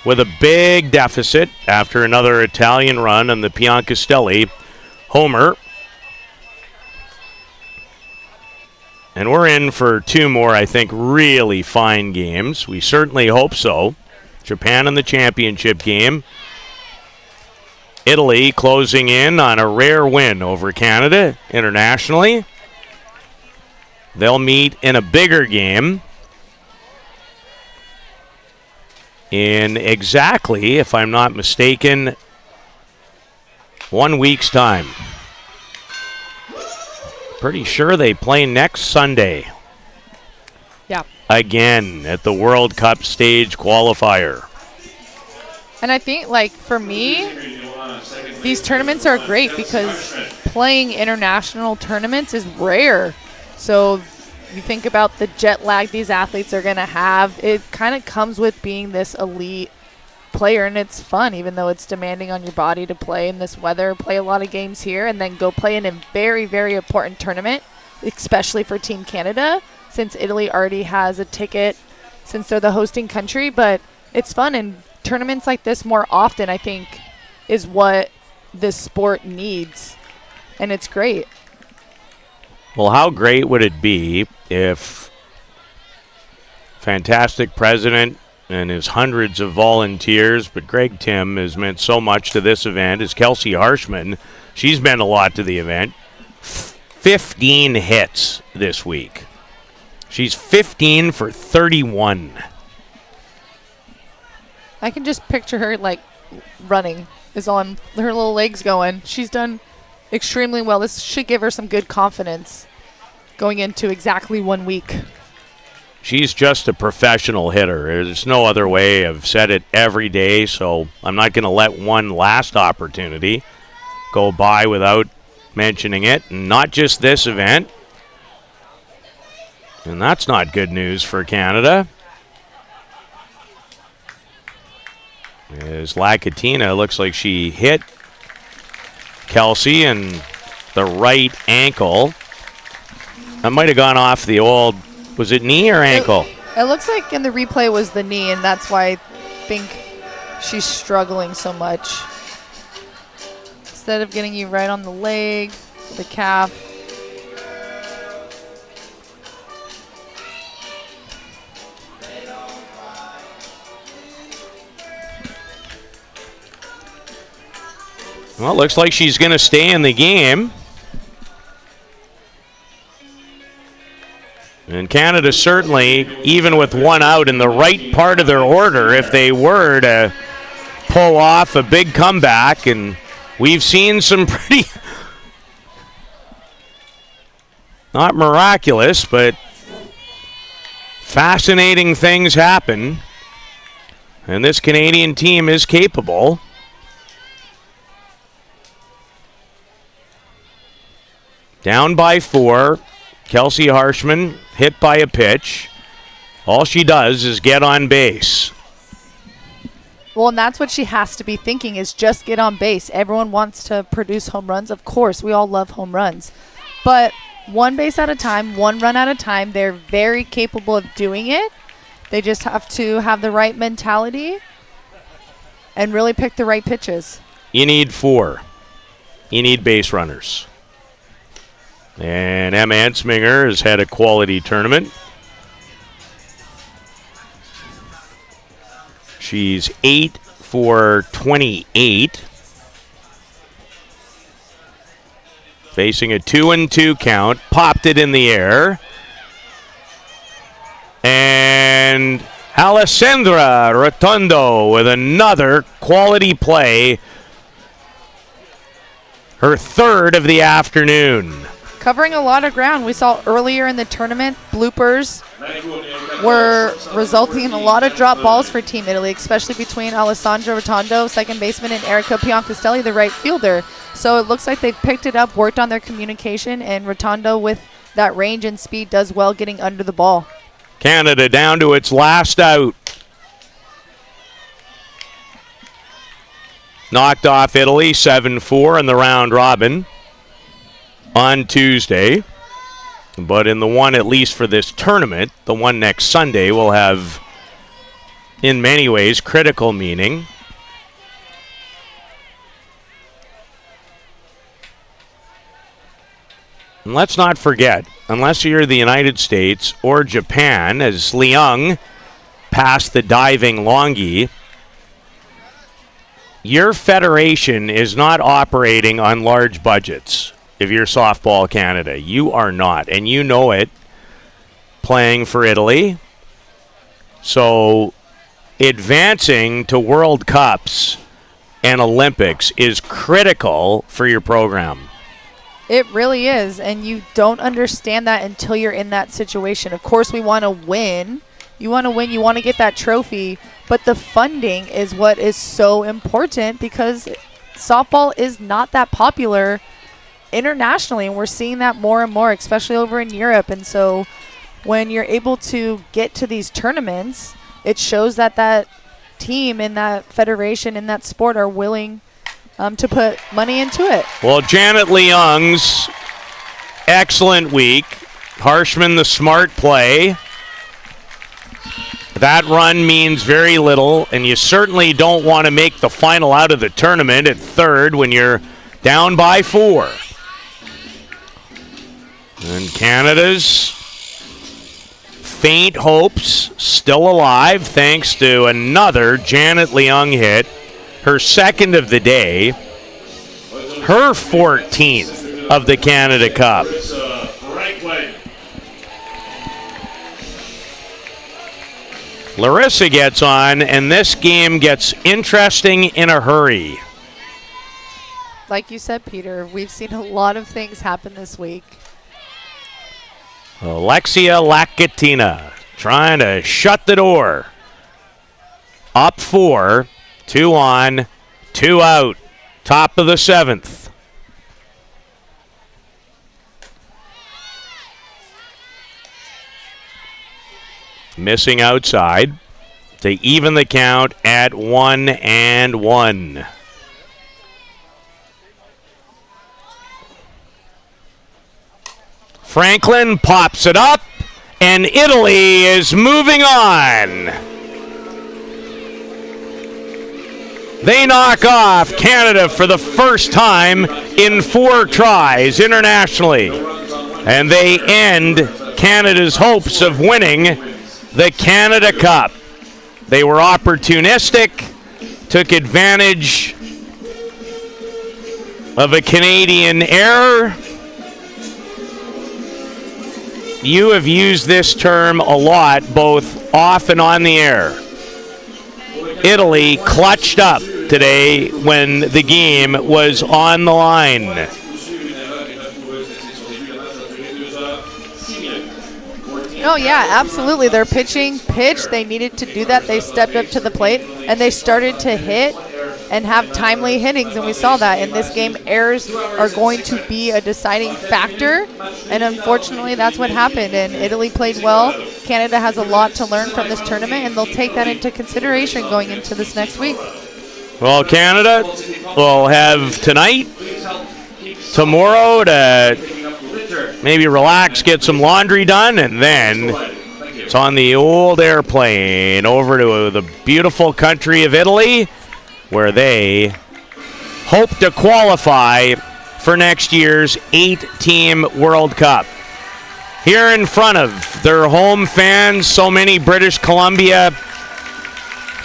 with a big deficit after another Italian run on the Piancastelli homer. And we're in for 2 more, I think, really fine games. We certainly hope so. Japan in the championship game. Italy closing in on a rare win over Canada internationally. They'll meet in a bigger game in exactly, if I'm not mistaken, 1 week's time. Pretty sure they play next Sunday. Yeah. Again at the World Cup stage qualifier. And I think, like, for me, these tournaments are great because playing international tournaments is rare. So you think about the jet lag these athletes are going to have. It kind of comes with being this elite player, and it's fun, even though it's demanding on your body to play in this weather, play a lot of games here, and then go play in a very, very important tournament, especially for Team Canada, since Italy already has a ticket since they're the hosting country. But it's fun, and tournaments like this more often, I think, is what this sport needs, and it's great. Well, how great would it be if fantastic president and his hundreds of volunteers, but Greg Tim has meant so much to this event, is Kelsey Harshman. She's meant a lot to the event. 15 hits this week. She's 15 for 31. I can just picture her, like, running is on her little legs going. She's done extremely well. This should give her some good confidence going into exactly 1 week. She's just a professional hitter. There's no other way. I've said it every day, so I'm not going to let one last opportunity go by without mentioning it. And not just this event. And that's not good news for Canada. As Lakatina looks like she hit Kelsey in the right ankle. That might have gone off the old, was it knee or ankle? It looks like in the replay was the knee, and that's why I think she's struggling so much. Instead of getting you right on the leg, the calf. Well, it looks like she's going to stay in the game. And Canada certainly, even with 1 out, in the right part of their order if they were to pull off a big comeback. And we've seen some pretty, not miraculous, but fascinating things happen. And this Canadian team is capable. Down by 4. Kelsey Harshman hit by a pitch. All she does is get on base. Well, and that's what she has to be thinking, is just get on base. Everyone wants to produce home runs. Of course, we all love home runs. But 1 base at a time, 1 run at a time, they're very capable of doing it. They just have to have the right mentality and really pick the right pitches. You need 4. You need base runners. And Emma Ensminger has had a quality tournament. She's 8 for 28. Facing a 2-2 count. Popped it in the air. And Alessandra Rotondo with another quality play. Her 3rd of the afternoon. Covering a lot of ground. We saw earlier in the tournament, bloopers were resulting in a lot of drop balls for Team Italy, especially between Alessandra Rotondo, second baseman, and Erica Piancastelli, the right fielder. So it looks like they picked it up, worked on their communication, and Rotondo, with that range and speed, does well getting under the ball. Canada down to its last out. knocked off Italy 7-4 in the round robin on Tuesday. But in the one, at least for this tournament, the one next Sunday will have, in many ways, critical meaning. And let's not forget, unless you're the United States or Japan, as Leung passed the diving longie, your federation is not operating on large budgets. If you're Softball Canada, you are not, and you know it, playing for Italy. So advancing to World Cups and Olympics is critical for your program. It really is, and you don't understand that until you're in that situation. Of course, we want to win. You want to win, you want to get that trophy, but the funding is what is so important because softball is not that popular internationally, and we're seeing that more and more, especially over in Europe. And so when you're able to get to these tournaments, it shows that that team in that federation in that sport are willing to put money into it. Well, Janet Leung's excellent week. Harshman the smart play. That run means very little, and you certainly don't want to make the final out of the tournament at third when you're down by 4. And Canada's faint hopes still alive thanks to another Janet Leung hit, her second of the day, her 14th of the Canada Cup. Larissa gets on, and this game gets interesting in a hurry. Like you said, Peter, we've seen a lot of things happen this week. Alexia Lakatina trying to shut the door. Up 4, 2 on, 2 out. Top of the 7th. Missing outside to even the count at 1-1. Franklin pops it up, and Italy is moving on. They knock off Canada for the first time in 4 tries internationally, and they end Canada's hopes of winning the Canada Cup. They were opportunistic, took advantage of a Canadian error. You have used this term a lot, both off and on the air. Italy clutched up today when the game was on the line. Oh, yeah, absolutely. Their pitching pitched. They needed to do that. They stepped up to the plate, and they started to hit and have timely hittings, and we saw that. In this game, errors are going to be a deciding factor, and unfortunately, that's what happened, and Italy played well. Canada has a lot to learn from this tournament, and they'll take that into consideration going into this next week. Well, Canada will have tonight, tomorrow to maybe relax, get some laundry done, and then it's on the old airplane over to the beautiful country of Italy, where they hope to qualify for next year's 8-team World Cup. Here in front of their home fans, so many British Columbia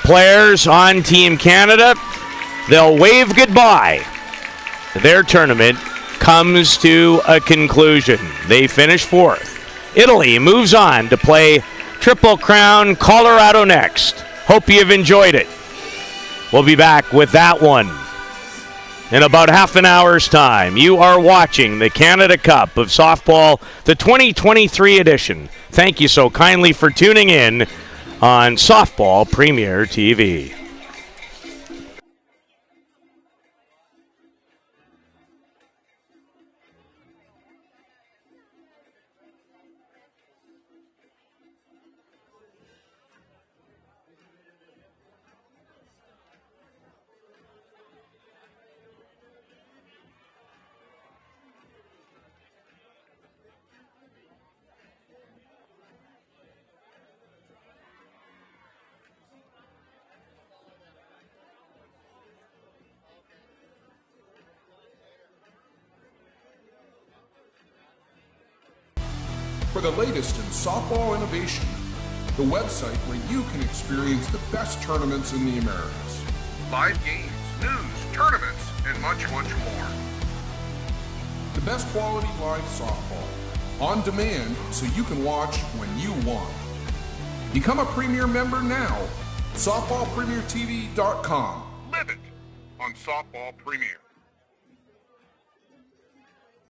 players on Team Canada, they'll wave goodbye. Their tournament comes to a conclusion. They finish 4th. Italy moves on to play Triple Crown Colorado next. Hope you've enjoyed it. We'll be back with that one in about half an hour's time. You are watching the Canada Cup of Softball, the 2023 edition. Thank you so kindly for tuning in on Softball Premier TV. For the latest in softball innovation, the website where you can experience the best tournaments in the Americas. Live games, news, tournaments, and much, much more. The best quality live softball, on demand so you can watch when you want. Become a Premier member now. SoftballPremierTV.com. Live it on Softball Premier.